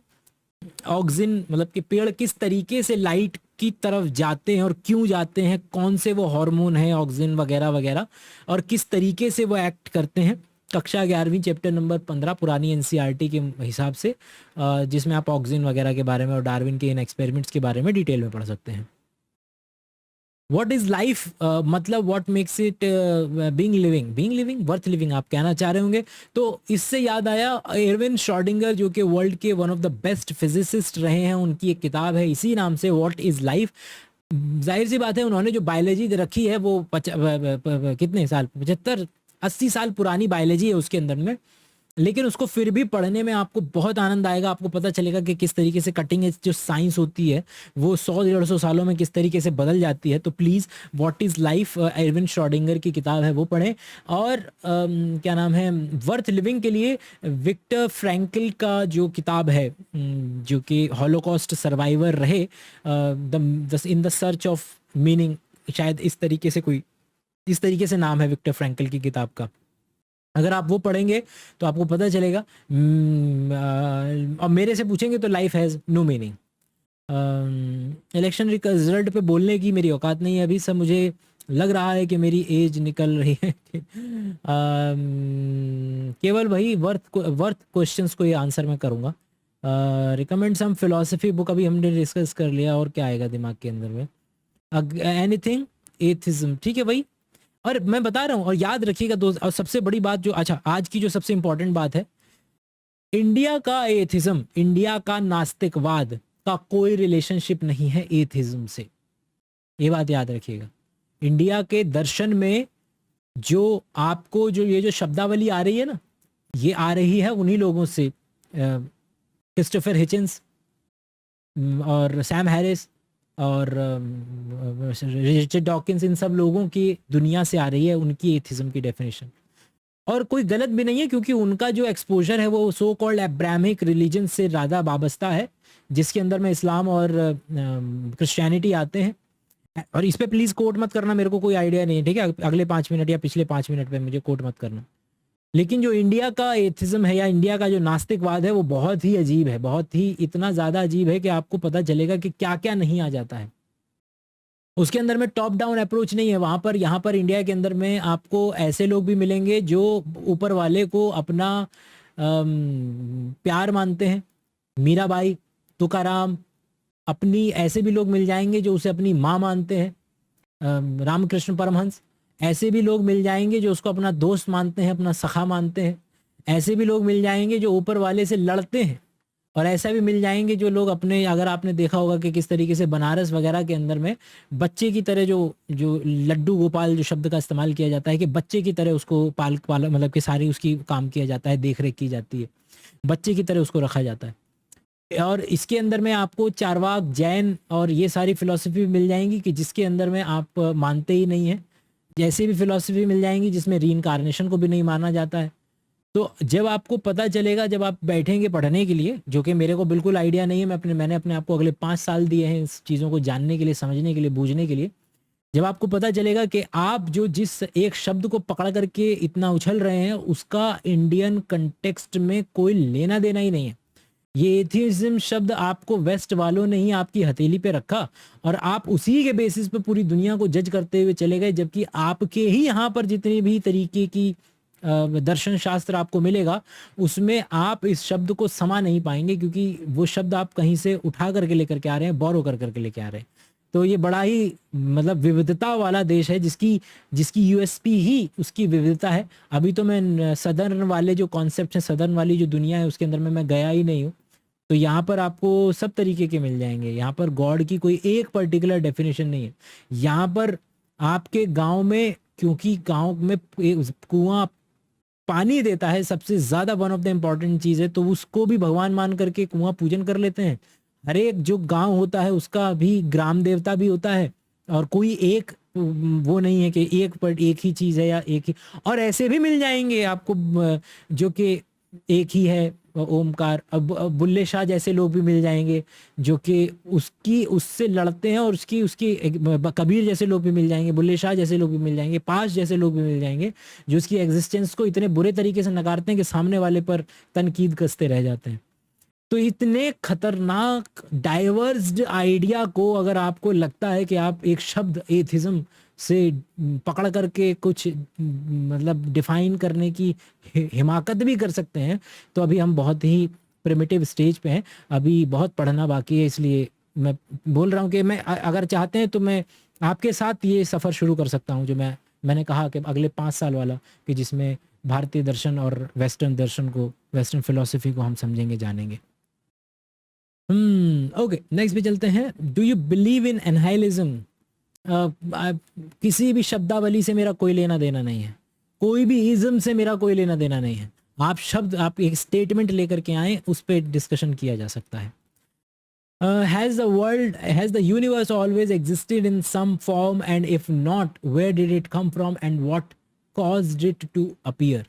ऑक्सिन, मतलब कि पेड़ किस तरीके से लाइट की तरफ जाते हैं और क्यों जाते हैं, कौन से वो हार्मोन है ऑक्सिन वगैरह वगैरह, और किस तरीके से वो एक्ट करते हैं, कक्षा 11वीं चैप्टर नंबर 15 पुरानी एनसीईआरटी के हिसाब से, जिसमें आप ऑक्सिन वगैरह के बारे में और डार्विन के इन एक्सपेरिमेंट्स के बारे में डिटेल में पढ़ सकते हैं। व्हाट इज लाइफ, मतलब what makes it being living worth living, आप कहना चाह रहे होंगे। तो इससे याद आया, एरविन श्रोडिंगर जो कि वर्ल्ड के one of the best physicist रहे हैं, उनकी एक किताब है इसी नाम से, व्हाट इज लाइफ। जाहिर सी बात है, उन्होंने जो बायोलॉजी रखी है वो कितने साल, 75-80 साल पुरानी बायोलॉजी है उसके अंदर में, लेकिन उसको फिर भी पढ़ने में आपको बहुत आनंद आएगा। आपको पता चलेगा कि किस तरीके से कटिंग एज जो साइंस होती है वो 100-150 सालों में किस तरीके से बदल जाती है। तो please what is life, Erwin Schrodinger की किताब है, वो पढ़ें। और क्या नाम है, वर्थ लिविंग के लिए विक्टर फ्रैंकल का जो किताब है, जो कि हॉलोकॉस्ट सर्वाइवर रहे, in the search of meaning, शायद इस तरीके से कोई, इस तरीके से नाम है विक्टर फ्रैंकल की किताब का। अगर आप वो पढ़ेंगे तो आपको पता चलेगा। और मेरे से पूछेंगे तो life has no meaning. Election result पे बोलने की मेरी औकात नहीं है अभी, सब मुझे लग रहा है कि मेरी एज निकल रही है। केवल वही वर्थ क्वेश्चंस को ये आंसर मैं करूँगा। रिकमेंड सम फिलोसफी बुक, अभी हमने डिस्कस कर लिया, और क्या आएगा दिमाग के अंदर में? एनीथिंग एथिज्म, ठीक है भाई। और मैं बता रहा हूँ, और याद रखिएगा दोस्त, और सबसे बड़ी बात जो, अच्छा आज की जो सबसे इंपॉर्टेंट बात है, इंडिया का एथिज्म, इंडिया का नास्तिकवाद का कोई रिलेशनशिप नहीं है एथिज्म से, ये बात याद रखिएगा। इंडिया के दर्शन में जो आपको जो ये जो शब्दावली आ रही है ना, ये आ रही है उन्हीं लोगों से, क्रिस्टोफर हिचन्स और सैम हैरिस और रिचर्ड डॉकिंस, इन सब लोगों की दुनिया से आ रही है उनकी एथिज्म की डेफिनेशन। और कोई गलत भी नहीं है, क्योंकि उनका जो एक्सपोजर है वो सो कॉल्ड अब्राहमिक रिलीजन से ज़्यादा वाबस्ता है, जिसके अंदर में इस्लाम और क्रिश्चियनिटी आते हैं। और इस पे प्लीज़ कोट मत करना, मेरे को कोई आइडिया नहीं है, ठीक है? अगले 5 मिनट या पिछले 5 मिनट पे मुझे कोट मत करना। लेकिन जो इंडिया का एथिज्म है या इंडिया का जो नास्तिकवाद है वो बहुत ही अजीब है, बहुत ही, इतना ज़्यादा अजीब है कि आपको पता चलेगा कि क्या क्या नहीं आ जाता है उसके अंदर में। टॉप डाउन अप्रोच नहीं है वहाँ पर। यहाँ पर इंडिया के अंदर में आपको ऐसे लोग भी मिलेंगे जो ऊपर वाले को अपना प्यार मानते हैं, मीराबाई, तुकाराम, अपनी, ऐसे भी लोग मिल जाएंगे जो उसे अपनी माँ मानते हैं, रामकृष्ण परमहंस। ऐसे भी लोग मिल जाएंगे जो उसको अपना दोस्त मानते हैं, अपना सखा मानते हैं। ऐसे भी लोग मिल जाएंगे जो ऊपर वाले से लड़ते हैं। और ऐसा भी मिल जाएंगे जो लोग अपने, अगर आपने देखा होगा कि किस तरीके से बनारस वगैरह के अंदर में बच्चे की तरह जो जो लड्डू गोपाल जो शब्द का इस्तेमाल किया जाता है, कि बच्चे की तरह उसको पाल मतलब कि सारी उसकी काम किया जाता है, देख रेख की जाती है, बच्चे की तरह उसको रखा जाता है। और इसके अंदर में आपको चारवाक, जैन और ये सारी फिलॉसफी मिल जाएंगी कि जिसके अंदर में आप मानते ही नहीं हैं। जैसी भी फिलॉसफी मिल जाएंगी जिसमें रीइंकार्नेशन को भी नहीं माना जाता है। तो जब आपको पता चलेगा, जब आप बैठेंगे पढ़ने के लिए, जो कि मेरे को बिल्कुल आइडिया नहीं है, मैंने अपने आप को अगले 5 साल दिए हैं इस चीज़ों को जानने के लिए, समझने के लिए, बूझने के लिए। जब आपको पता चलेगा कि आप जो जिस एक शब्द को पकड़ करके इतना उछल रहे हैं उसका इंडियन कंटेक्स्ट में कोई लेना देना ही नहीं है। ये एथिज्म शब्द आपको वेस्ट वालों ने ही आपकी हथेली पे रखा और आप उसी के बेसिस पे पूरी दुनिया को जज करते हुए चले गए, जबकि आपके ही यहाँ पर जितनी भी तरीके की दर्शन शास्त्र आपको मिलेगा उसमें आप इस शब्द को समा नहीं पाएंगे, क्योंकि वो शब्द आप कहीं से उठा करके लेकर के आ रहे हैं, बोरो कर करके लेके आ रहे हैं। तो ये बड़ा ही मतलब विविधता वाला देश है, जिसकी यूएसपी ही उसकी विविधता है। अभी तो मैं सदर्न वाले जो कॉन्सेप्ट हैं, सदर्न वाली जो दुनिया है उसके अंदर में मैं गया ही नहीं हूँ। तो यहाँ पर आपको सब तरीके के मिल जाएंगे। यहाँ पर गॉड की कोई एक पर्टिकुलर डेफिनेशन नहीं है। यहाँ पर आपके गांव में, क्योंकि गांव में कुआं पानी देता है सबसे ज़्यादा, वन ऑफ द इम्पॉर्टेंट चीज़ है, तो उसको भी भगवान मान करके कुआं पूजन कर लेते हैं। हर एक जो गांव होता है उसका भी ग्राम देवता भी होता है, और कोई एक वो नहीं है कि एक ही चीज़ है या एक ही, और ऐसे भी मिल जाएंगे आपको जो कि एक ही है ओमकार। अब बुल्ले शाह जैसे लोग भी मिल जाएंगे जो कि उसकी उससे लड़ते हैं, और उसकी उसकी कबीर जैसे लोग भी मिल जाएंगे, बुल्ले शाह जैसे लोग भी मिल जाएंगे, पाश जैसे लोग भी मिल जाएंगे जो उसकी एग्जिस्टेंस को इतने बुरे तरीके से नकारते हैं कि सामने वाले पर तनकीद कसते रह जाते हैं। तो इतने खतरनाक डाइवर्स्ड आइडिया को अगर आपको लगता है कि आप एक शब्द एथिज्म से पकड़ करके कुछ मतलब डिफाइन करने की हिमाकत भी कर सकते हैं, तो अभी हम बहुत ही प्रिमिटिव स्टेज पे हैं, अभी बहुत पढ़ना बाकी है। इसलिए मैं बोल रहा हूँ कि मैं अगर चाहते हैं तो मैं आपके साथ ये सफ़र शुरू कर सकता हूँ जो मैंने कहा कि अगले 5 साल वाला, कि जिसमें भारतीय दर्शन और वेस्टर्न दर्शन को, वेस्टर्न फिलोसफी को हम समझेंगे, जानेंगे। ओके, नेक्स्ट पे चलते हैं। Do you believe in nihilism? किसी भी शब्दावली से मेरा कोई लेना देना नहीं है, कोई भी इज्म से मेरा कोई लेना देना नहीं है। आप शब्द, आप एक स्टेटमेंट लेकर के आए, उस पर डिस्कशन किया जा सकता है। Has the world, has the universe always existed in some form, and if not, where did it come from and what caused it to appear?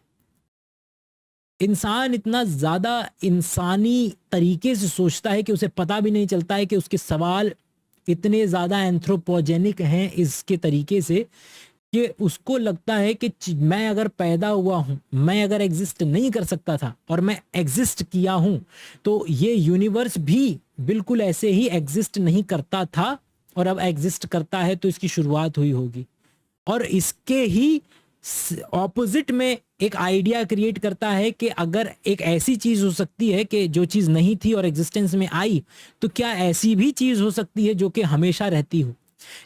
इंसान इतना ज़्यादा इंसानी तरीके से सोचता है कि उसे पता भी नहीं चलता है कि उसके सवाल इतने ज़्यादा एंथ्रोपोजेनिक हैं इसके तरीके से कि उसको लगता है कि मैं अगर पैदा हुआ हूँ, मैं अगर एग्जिस्ट नहीं कर सकता था और मैं एग्जिस्ट किया हूँ, तो ये यूनिवर्स भी बिल्कुल ऐसे ही एग्जिस्ट नहीं करता था, और अब एग्जिस्ट करता है तो इसकी शुरुआत हुई होगी। और इसके ही ऑपोजिट में एक आइडिया क्रिएट करता है कि अगर एक ऐसी चीज हो सकती है कि जो चीज नहीं थी और एग्जिस्टेंस में आई, तो क्या ऐसी भी चीज हो सकती है जो कि हमेशा रहती हो?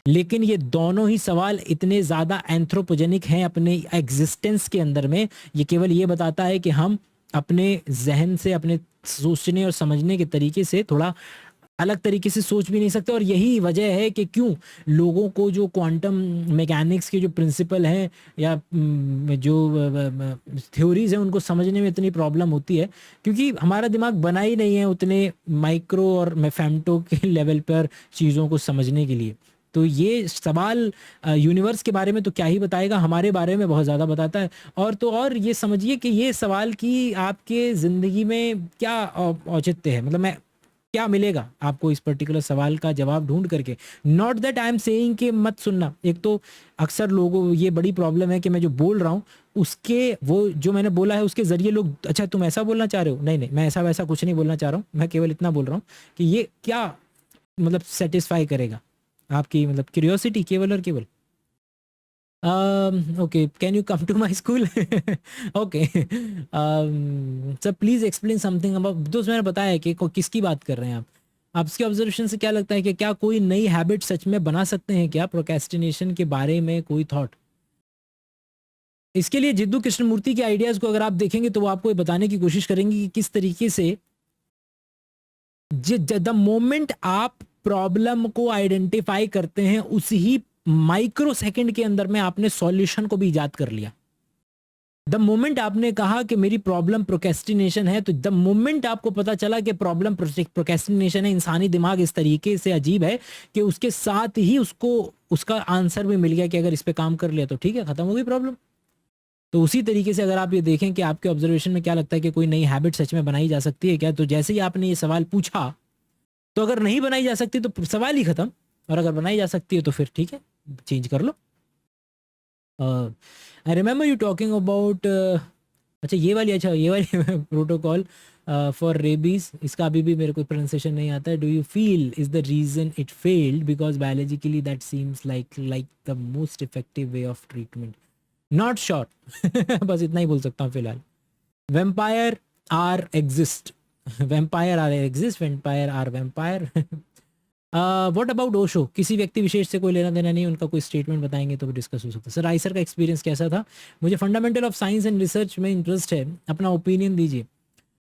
लेकिन ये दोनों ही सवाल इतने ज्यादा एंथ्रोपोजेनिक हैं अपने एग्जिस्टेंस के अंदर में, ये केवल ये बताता है कि हम अपने जहन से, अपने सोचने और समझने के तरीके से थोड़ा अलग तरीके से सोच भी नहीं सकते। और यही वजह है कि क्यों लोगों को जो क्वांटम मैकेनिक्स के जो प्रिंसिपल हैं या जो थ्योरीज हैं उनको समझने में इतनी प्रॉब्लम होती है, क्योंकि हमारा दिमाग बना ही नहीं है उतने माइक्रो और फेम्टो के लेवल पर चीज़ों को समझने के लिए। तो ये सवाल यूनिवर्स के बारे में तो क्या ही बताएगा, हमारे बारे में बहुत ज़्यादा बताता है। और तो और ये समझिए कि ये सवाल की आपके ज़िंदगी में क्या औचित्य है, मतलब मैं क्या मिलेगा आपको इस पर्टिकुलर सवाल का जवाब ढूंढ करके। Not that I am saying कि मत सुनना, एक तो अक्सर लोगों ये बड़ी प्रॉब्लम है कि मैं जो बोल रहा हूँ उसके, वो जो मैंने बोला है उसके जरिए लोग, अच्छा तुम ऐसा बोलना चाह रहे हो, नहीं नहीं मैं ऐसा वैसा कुछ नहीं बोलना चाह रहा हूँ, मैं केवल इतना बोल रहा हूँ कि ये क्या मतलब सेटिस्फाई करेगा आपकी मतलब क्यूरियोसिटी केवल और केवल। Okay, can you come to my school? Okay. Sir, please explain something about, दोस्त मैंने बताया है कि किसकी बात कर रहे हैं आप। आपके ऑब्जर्वेशन से क्या लगता है कि क्या कोई नई हैबिट सच में बना सकते हैं क्या? प्रोक्रेस्टिनेशन के बारे में कोई थॉट? इसके लिए जिद्दू कृष्णमूर्ति के आइडियाज को अगर आप देखेंगे तो वो आपको ये बताने की कोशिश करेंगे कि किस तरीके से द मोमेंट आप प्रॉब्लम को आइडेंटिफाई करते हैं उसी माइक्रो सेकंड के अंदर में आपने सॉल्यूशन को भी इजाद कर लिया। द मोमेंट आपने कहा कि मेरी प्रॉब्लम प्रोक्रेस्टिनेशन है, तो द मोमेंट आपको पता चला कि प्रॉब्लम प्रोक्रेस्टिनेशन है, इंसानी दिमाग इस तरीके से अजीब है कि उसके साथ ही उसको उसका आंसर भी मिल गया कि अगर इस पे काम कर लिया तो ठीक है, खत्म हो गई प्रॉब्लम। तो उसी तरीके से अगर आप ये देखें कि आपके ऑब्जर्वेशन में क्या लगता है कि कोई नई हैबिट सच में बनाई जा सकती है क्या, तो जैसे ही आपने ये सवाल पूछा, तो अगर नहीं बनाई जा सकती तो सवाल ही खत्म, और अगर बनाई जा सकती है तो फिर ठीक है, चेंज कर लो। I remember you talking about, अच्छा ये वाली प्रोटोकॉल फॉर रेबीज, इसका अभी भी मेरे को प्रोनाउंसिएशन नहीं आता है। Do you feel is the reason it failed because biologically that seems like the most effective way of treatment? Not sure. बस इतना ही बोल सकता हूँ फिलहाल। Vampire are exist, vampire are exist, vampire are vampire. What about Osho? किसी व्यक्ति विशेष से कोई लेना देना नहीं, उनका कोई स्टेटमेंट बताएंगे तो भी डिस्कस हो सकता है। सर राइसर का एक्सपीरियंस कैसा था? मुझे fundamental of science and research में इंटरेस्ट है, अपना ओपिनियन दीजिए।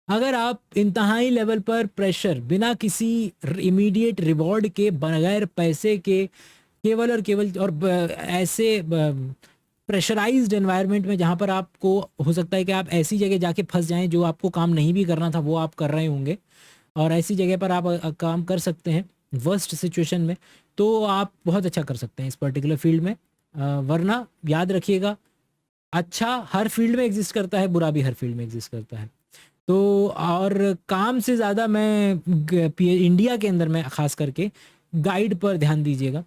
अगर आप इंतहाई लेवल पर प्रेशर, बिना किसी इमीडिएट रिवॉर्ड के, बगैर पैसे के, केवल और केवल, और ऐसे प्रेशराइज्ड एनवायरनमेंट में जहाँ पर आपको हो सकता है कि आप ऐसी जगह जाके फंस जाएं जो आपको काम नहीं भी करना था वो आप कर रहे होंगे, और ऐसी जगह पर आप काम कर सकते हैं वर्स्ट सिचुएशन में, तो आप बहुत अच्छा कर सकते हैं इस पर्टिकुलर फील्ड में। वरना याद रखिएगा, अच्छा हर फील्ड में एग्जिस्ट करता है, बुरा भी हर फील्ड में एग्जिस्ट करता है। तो और काम से ज़्यादा मैं इंडिया के अंदर में ख़ास करके गाइड पर ध्यान दीजिएगा।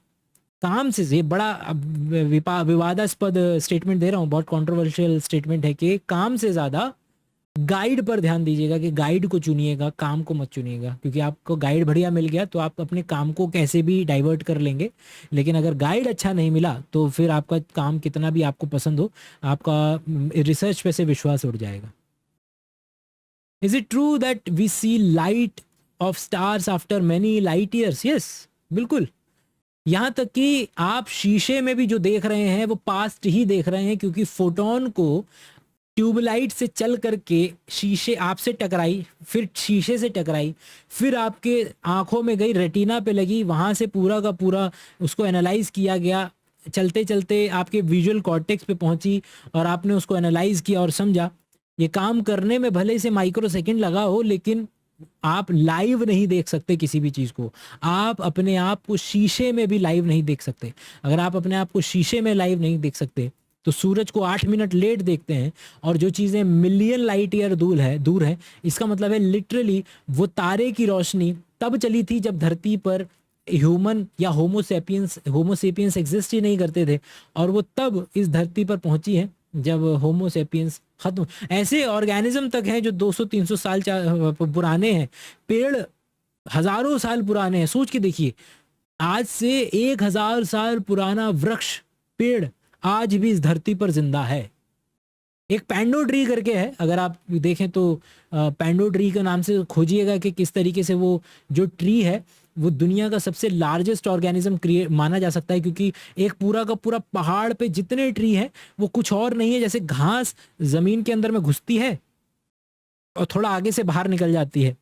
काम से, ये बड़ा विवादास्पद स्टेटमेंट दे रहा हूँ, बहुत कंट्रोवर्शियल स्टेटमेंट है कि काम से ज़्यादा गाइड पर ध्यान दीजिएगा, कि गाइड को चुनिएगा, काम को मत चुनिएगा। क्योंकि आपको गाइड बढ़िया मिल गया तो आप अपने काम को कैसे भी डाइवर्ट कर लेंगे, लेकिन अगर गाइड अच्छा नहीं मिला तो फिर आपका काम कितना भी आपको पसंद हो, आपका रिसर्च पे से विश्वास उड़ जाएगा। Is it true that we see light of stars after many light years? Yes, बिल्कुल। यहाँ तक कि आप शीशे में भी जो देख रहे हैं वो पास्ट ही देख रहे हैं, क्योंकि फोटोन को ट्यूबलाइट से चल करके शीशे आपसे टकराई, फिर शीशे से टकराई, फिर आपके आंखों में गई, रेटिना पे लगी, वहाँ से पूरा का पूरा उसको एनालाइज किया गया, चलते चलते आपके विजुअल कॉर्टेक्स पे पहुंची और आपने उसको एनालाइज किया और समझा। ये काम करने में भले से माइक्रो सेकेंड लगा हो, लेकिन आप लाइव नहीं देख सकते किसी भी चीज़ को। आप अपने आप को शीशे में भी लाइव नहीं देख सकते। अगर आप अपने आप को शीशे में लाइव नहीं देख सकते तो सूरज को 8 मिनट लेट देखते हैं, और जो चीज़ें मिलियन लाइट ईयर दूर है, इसका मतलब है लिटरली वो तारे की रोशनी तब चली थी जब धरती पर ह्यूमन या होमोसेपियंस एग्जिस्ट ही नहीं करते थे, और वो तब इस धरती पर पहुंची है जब होमोसेपियंस खत्म। ऐसे ऑर्गेनिज्म तक हैं जो 200-300 साल पुराने हैं, पेड़ हजारों साल पुराने हैं। सोच के देखिए, आज से 1000 साल पुराना वृक्ष, पेड़ आज भी इस धरती पर जिंदा है। एक पैंडो ट्री करके है, अगर आप देखें तो पैंडो ट्री के नाम से खोजिएगा कि किस तरीके से वो जो ट्री है वो दुनिया का सबसे लार्जेस्ट ऑर्गेनिज्म क्रिएट माना जा सकता है, क्योंकि एक पूरा का पूरा पहाड़ पे जितने ट्री हैं वो कुछ और नहीं है, जैसे घास जमीन के अंदर में घुसती है और थोड़ा आगे से बाहर निकल जाती है,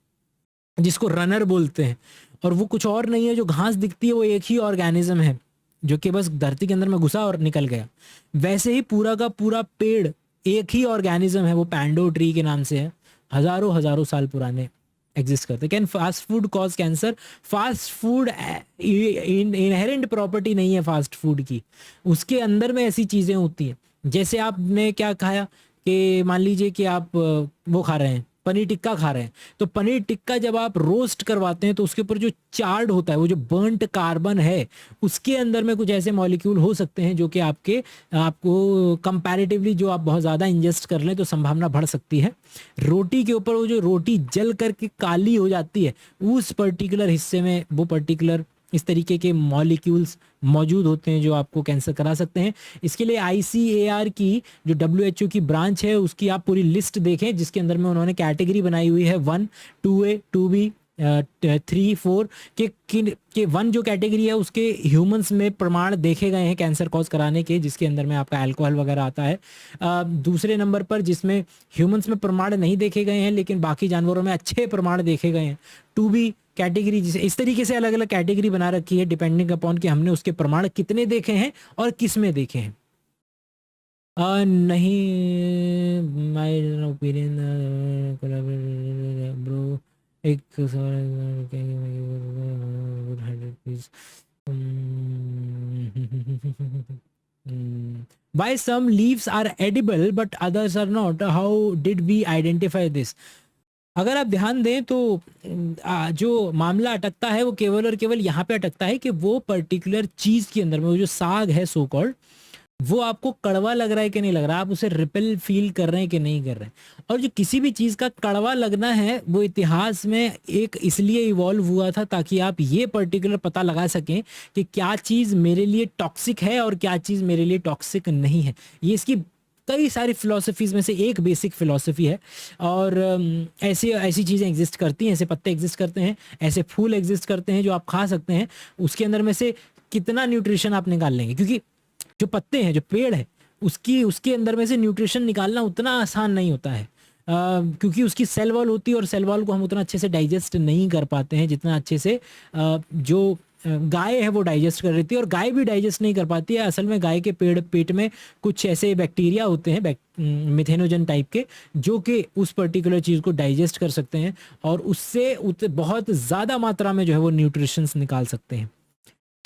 जिसको रनर बोलते हैं, और वो कुछ और नहीं है, जो घास दिखती है वो एक ही ऑर्गेनिज्म है जो कि बस धरती के अंदर में घुसा और निकल गया। वैसे ही पूरा का पूरा पेड़ एक ही ऑर्गेनिज्म है, वो पैंडो ट्री के नाम से है, हजारों हजारों साल पुराने एग्जिस्ट करते। Can fast food cause cancer? Fast food inherent property नहीं है फास्ट फूड की, उसके अंदर में ऐसी चीज़ें होती हैं। जैसे आपने क्या खाया कि मान लीजिए कि आप वो खा रहे हैं, पनीर टिक्का खा रहे हैं, तो पनीर टिक्का जब आप रोस्ट करवाते हैं तो उसके ऊपर जो चार्ड होता है, वो जो बर्न्ट कार्बन है, उसके अंदर में कुछ ऐसे मॉलिक्यूल हो सकते हैं जो कि आपको कंपैरेटिवली जो आप बहुत ज़्यादा इंजेस्ट कर लें तो संभावना बढ़ सकती है। रोटी के ऊपर वो जो रोटी जल करके काली हो जाती है, उस पर्टिकुलर हिस्से में वो पर्टिकुलर इस तरीके के मॉलिक्यूल्स मौजूद होते हैं जो आपको कैंसर करा सकते हैं। इसके लिए ICAR की जो WHO की ब्रांच है उसकी आप पूरी लिस्ट देखें, जिसके अंदर में उन्होंने कैटेगरी बनाई हुई है 1, 2A, 2B, 3, 4 के 1 जो कैटेगरी है उसके ह्यूमंस में प्रमाण देखे गए हैं कैंसर कॉज कराने के, जिसके अंदर में आपका अल्कोहल वगैरह आता है। दूसरे नंबर पर जिसमें ह्यूमंस में प्रमाण नहीं देखे गए हैं लेकिन बाकी जानवरों में अच्छे प्रमाण देखे गए हैं, 2B कैटेगरी, जिसे इस तरीके से अलग अलग कैटेगरी बना रखी है डिपेंडिंग अपॉन कि हमने उसके प्रमाण कितने देखे हैं और किस में देखे हैं। नहीं, माय ओपिनियन ब्रो, एक Why some leaves are edible but others are not? How did we identify this? अगर आप ध्यान दें तो जो मामला अटकता है वो केवल और केवल यहाँ पे अटकता है कि वो पर्टिकुलर चीज़ के अंदर में वो जो साग है सो कॉल्ड, वो आपको कड़वा लग रहा है कि नहीं लग रहा, आप उसे रिपेल फील कर रहे हैं कि नहीं कर रहे हैं। और जो किसी भी चीज़ का कड़वा लगना है वो इतिहास में एक इसलिए इवॉल्व हुआ था ताकि आप ये पर्टिकुलर पता लगा सकें कि क्या चीज़ मेरे लिए टॉक्सिक है और क्या चीज़ मेरे लिए टॉक्सिक नहीं है। ये इसकी कई सारी फिलॉसफीज में से एक बेसिक फिलॉसफी है। और ऐसी ऐसी चीज़ें एग्जिस्ट करती हैं, ऐसे पत्ते एग्जिस्ट करते हैं, ऐसे फूल एग्जिस्ट करते हैं जो आप खा सकते हैं। उसके अंदर में से कितना न्यूट्रिशन आप निकाल लेंगे, क्योंकि जो पत्ते हैं, जो पेड़ है, उसके अंदर में से न्यूट्रिशन निकालना उतना आसान नहीं होता है, क्योंकि उसकी सेल वॉल होती है और सेल वॉल को हम उतना अच्छे से डाइजेस्ट नहीं कर पाते हैं जितना अच्छे से जो गाय है वो डाइजेस्ट कर रही थी। और गाय भी डाइजेस्ट नहीं कर पाती है। असल में गाय के पेट में कुछ ऐसे बैक्टीरिया होते हैं मिथेनोजन टाइप के, जो कि उस पर्टिकुलर चीज़ को डाइजेस्ट कर सकते हैं और उससे बहुत ज़्यादा मात्रा में जो है वो न्यूट्रिशंस निकाल सकते हैं।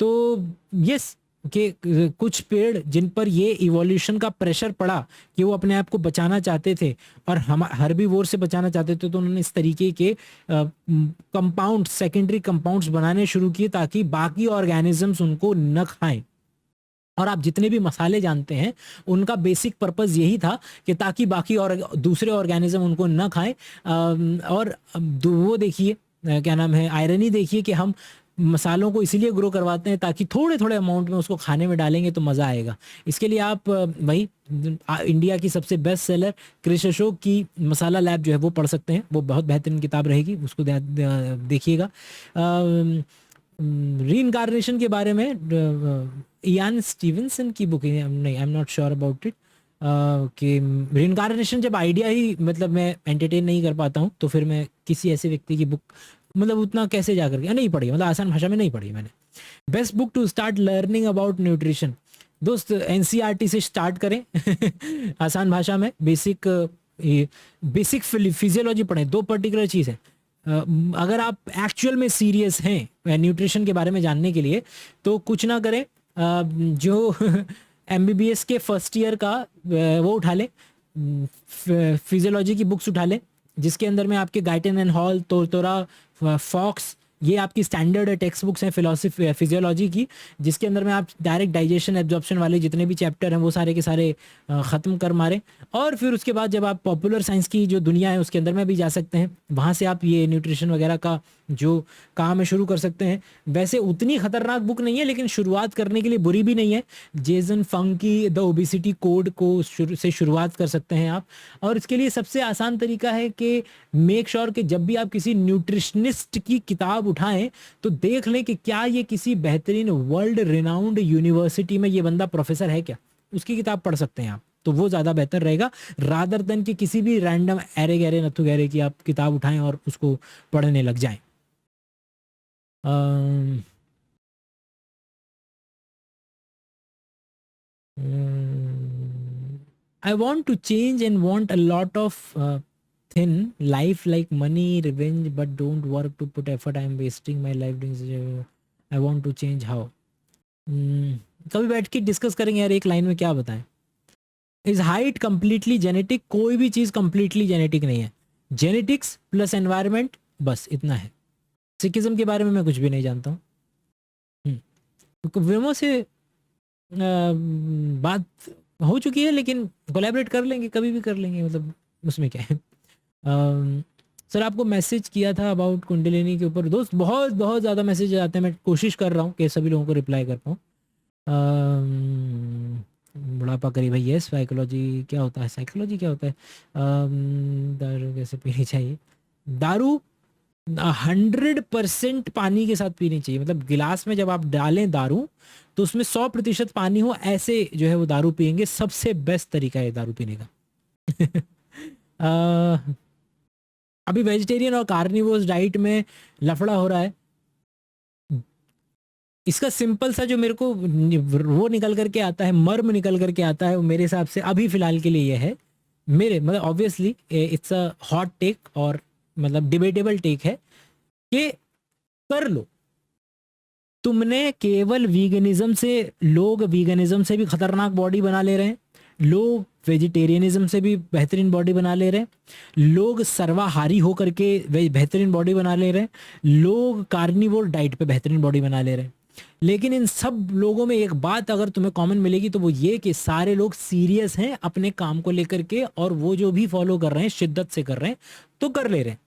तो यस कि कुछ पेड़ जिन पर ये इवोल्यूशन का प्रेशर पड़ा कि वो अपने आप को बचाना चाहते थे और हम हर्बीवोर से बचाना चाहते थे, तो उन्होंने इस तरीके के कंपाउंड, सेकेंडरी कंपाउंड्स बनाने शुरू किए ताकि बाकी ऑर्गेनिजम्स उनको न खाएं। और आप जितने भी मसाले जानते हैं उनका बेसिक पर्पस यही था कि ताकि बाकी और दूसरे ऑर्गेनिज्म उनको न खाएं। और वो देखिए क्या नाम है, आयरनी देखिए कि हम मसालों को इसीलिए ग्रो करवाते हैं ताकि थोड़े थोड़े अमाउंट में उसको खाने में डालेंगे तो मज़ा आएगा। इसके लिए आप वही इंडिया की सबसे बेस्ट सेलर क्रिश अशोक की मसाला लैब जो है वो पढ़ सकते हैं, वो बहुत बेहतरीन किताब रहेगी, उसको देखिएगा। रीइंकार्नेशन के बारे में इयान स्टीवनसन की बुक है, नहीं आई am not sure about it, कि रीइंकार्नेशन जब आइडिया ही मतलब मैं एंटरटेन नहीं कर पाता हूँ तो फिर मैं किसी ऐसे व्यक्ति की बुक मतलब उतना कैसे जा करके नहीं पढ़ी, मतलब आसान भाषा में नहीं पढ़ी मैंने। Best book to start learning about nutrition, दोस्त एनसीईआरटी से स्टार्ट करें आसान भाषा में बेसिक फिजियोलॉजी पढ़ें। दो पर्टिकुलर चीज़ है, अगर आप एक्चुअल में सीरियस हैं न्यूट्रिशन के बारे में जानने के लिए तो कुछ ना करें, जो एमबीबीएस के फर्स्ट ईयर का वो उठा ले, फिजियोलॉजी की बुक्स उठा ले जिसके अंदर में आपके गाइटन एंड हॉल, तोरतोरा, फॉक्स, ये आपकी स्टैंडर्ड टेक्स्ट बुक्स हैं फिलोसफी फिजियोलॉजी की, जिसके अंदर में आप डायरेक्ट डाइजेशन एब्जॉर्प्शन वाले जितने भी चैप्टर हैं वो सारे के सारे ख़त्म कर मारें। और फिर उसके बाद जब आप पॉपुलर साइंस की जो दुनिया है उसके अंदर में भी जा सकते हैं, वहाँ से आप ये न्यूट्रिशन वगैरह का जो काम है शुरू कर सकते हैं। वैसे उतनी खतरनाक बुक नहीं है लेकिन शुरुआत करने के लिए बुरी भी नहीं है। जेसन फंग की द ओबेसिटी कोड को से शुरुआत कर सकते हैं आप। और इसके लिए सबसे आसान तरीका है कि मेक श्योर कि जब भी आप किसी न्यूट्रिशनिस्ट की किताब उठाएं तो देख लें कि क्या ये किसी बेहतरीन वर्ल्ड रिनाउंड यूनिवर्सिटी में ये बंदा प्रोफेसर है क्या, उसकी किताब पढ़ सकते हैं आप, तो वो ज़्यादा बेहतर रहेगा रादर देन कि किसी भी रैंडम एरे गहरे नथु गहरे की आप किताब उठाएं और उसको पढ़ने लग जाएं। I want to change and want a lot of thin life like money, revenge, but don't work to put effort. I am wasting my life doing such I want to change how. कभी बैठ के discuss करेंगे यार, एक line में क्या बताएं। Is height completely genetic? कोई भी चीज़ कंप्लीटली जेनेटिक नहीं है, जेनेटिक्स प्लस एनवायरनमेंट, बस इतना है। सिखिज्म के बारे में मैं कुछ भी नहीं जानता हूँ, विमो से बात हो चुकी है लेकिन कोलैबोरेट कर लेंगे, कभी भी कर लेंगे, मतलब उसमें क्या है। सर आपको मैसेज किया था अबाउट कुंडलिनी के ऊपर, दोस्त बहुत बहुत ज़्यादा मैसेज आते हैं, मैं कोशिश कर रहा हूँ कि सभी लोगों को रिप्लाई कर पाऊँ। बुढ़ापा करीब है, यस। साइकोलॉजी क्या होता है, साइकोलॉजी क्या होता है, दारू कैसे पीनी चाहिए? दारू 100% पानी के साथ पीनी चाहिए, मतलब गिलास में जब आप डालें दारू तो उसमें 100% पानी हो, ऐसे जो है वो दारू पियेंगे, सबसे बेस्ट तरीका है दारू पीने का। अभी वेजिटेरियन और कार्निवोर्स डाइट में लफड़ा हो रहा है। इसका सिंपल सा जो मेरे को वो निकल करके आता है, मर्म निकल करके आता है, वो मेरे हिसाब से अभी फिलहाल के लिए यह है, मेरे मतलब obviously it's a hot take और मतलब डिबेटेबल टेक है कि कर लो। तुमने केवल वीगनिज्म से, लोग वीगनिज्म से भी खतरनाक बॉडी बना ले रहे हैं, लोग वेजिटेरियनिज्म से भी बेहतरीन बॉडी बना ले रहे हैं, लोग सर्वाहारी हो करके बेहतरीन बॉडी बना ले रहे हैं, लोग कार्निवोर डाइट पे बेहतरीन बॉडी बना ले रहे हैं। लेकिन इन सब लोगों में एक बात अगर तुम्हें कॉमन मिलेगी तो वो ये कि सारे लोग सीरियस हैं अपने काम को लेकर के, और वो जो भी फॉलो कर रहे हैं शिद्दत से कर रहे हैं तो कर ले रहे हैं।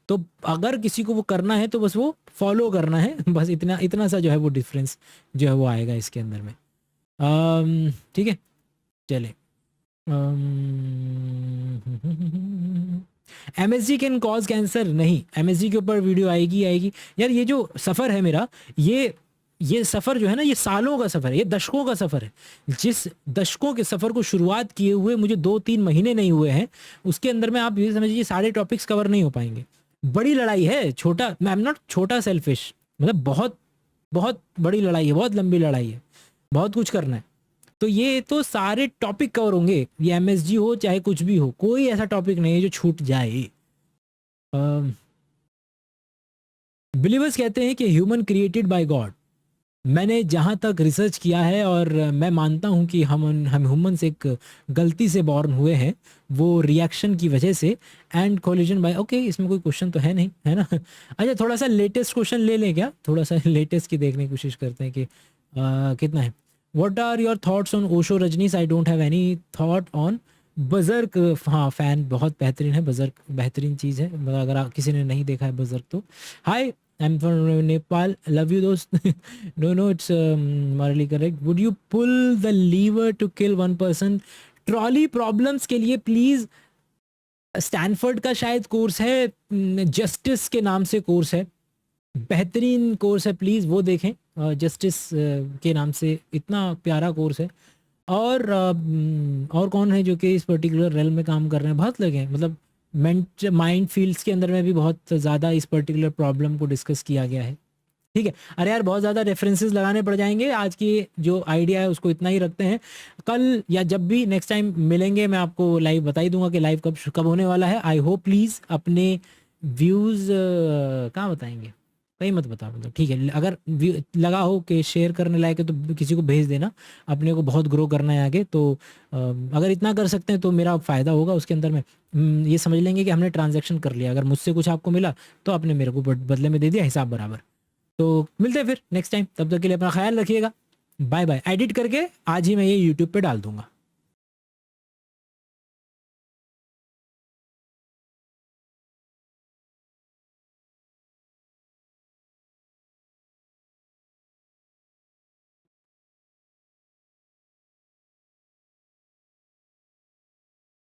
तो अगर किसी को वो करना है तो बस वो फॉलो करना है, बस इतना इतना सा जो है वो डिफरेंस जो है वो आएगा इसके अंदर में। ठीक है, चले। MSG can cause cancer? नहीं, एमएसजी के ऊपर वीडियो आएगी आएगी यार। ये जो सफ़र है मेरा, ये सफ़र जो है ना, ये सालों का सफ़र है, ये दशकों का सफ़र है। जिस दशकों के सफ़र को शुरुआत किए हुए मुझे 2-3 महीने नहीं हुए हैं, उसके अंदर में आप ये समझिए सारे टॉपिक्स कवर नहीं हो पाएंगे। बड़ी लड़ाई है, छोटा, आई एम नॉट छोटा सेल्फिश, मतलब बहुत बहुत बड़ी लड़ाई है, बहुत लंबी लड़ाई है, बहुत कुछ करना है। तो ये तो सारे टॉपिक कवर होंगे, ये एमएसजी हो चाहे कुछ भी हो, कोई ऐसा टॉपिक नहीं है जो छूट जाए। बिलीवर्स कहते हैं कि ह्यूमन क्रिएटेड बाय गॉड, मैंने जहाँ तक रिसर्च किया है और मैं मानता हूँ कि हम ह्यूमंस एक गलती से बॉर्न हुए हैं, वो रिएक्शन की वजह से। एंड कोलिजन बाय, ओके इसमें कोई क्वेश्चन तो है नहीं, है ना। अच्छा थोड़ा सा लेटेस्ट क्वेश्चन ले लें क्या, थोड़ा सा लेटेस्ट की देखने की कोशिश करते हैं कि कितना है। What are your thoughts on Osho Rajneesh? I don't have any thought on Bjork. हाँ फैन बहुत बेहतरीन है, बजर्क बेहतरीन चीज़ है, मतलब अगर किसी ने नहीं देखा है बजर्क तो। हाय, I'm from Nepal. Love you, those. No, no, it's morally correct. Would you pull the lever to kill one person? Trolley problems के लिए प्लीज, स्टैनफोर्ड का शायद कोर्स है, जस्टिस के नाम से कोर्स है, बेहतरीन कोर्स है, प्लीज़ वो देखें। जस्टिस के नाम से इतना प्यारा कोर्स है। और कौन है जो कि इस पर्टिकुलर रेल में काम कर रहे हैं? बहुत लोग हैं, मतलब माइंड फील्ड्स के अंदर में भी बहुत ज़्यादा इस पर्टिकुलर प्रॉब्लम को डिस्कस किया गया है। ठीक है, अरे यार बहुत ज़्यादा रेफरेंसेस लगाने पड़ जाएंगे, आज की जो आइडिया है उसको इतना ही रखते हैं। कल या जब भी नेक्स्ट टाइम मिलेंगे मैं आपको लाइव बता ही दूंगा कि लाइव कब कब होने वाला है। आई होप प्लीज़ अपने व्यूज़ कहाँ बताएंगे, कहीं मत बता, मतलब ठीक है, अगर लगा हो कि शेयर करने लायक है तो किसी को भेज देना, अपने को बहुत ग्रो करना है आगे। तो अगर इतना कर सकते हैं तो मेरा फ़ायदा होगा उसके अंदर में। ये समझ लेंगे कि हमने ट्रांजैक्शन कर लिया, अगर मुझसे कुछ आपको मिला तो आपने मेरे को बदले में दे दिया, हिसाब बराबर। तो मिलते हैं फिर नेक्स्ट टाइम, तब तक के लिए अपना ख्याल रखिएगा। Bye bye. एडिट करके आज ही मैं ये यूट्यूब पे डाल दूंगा।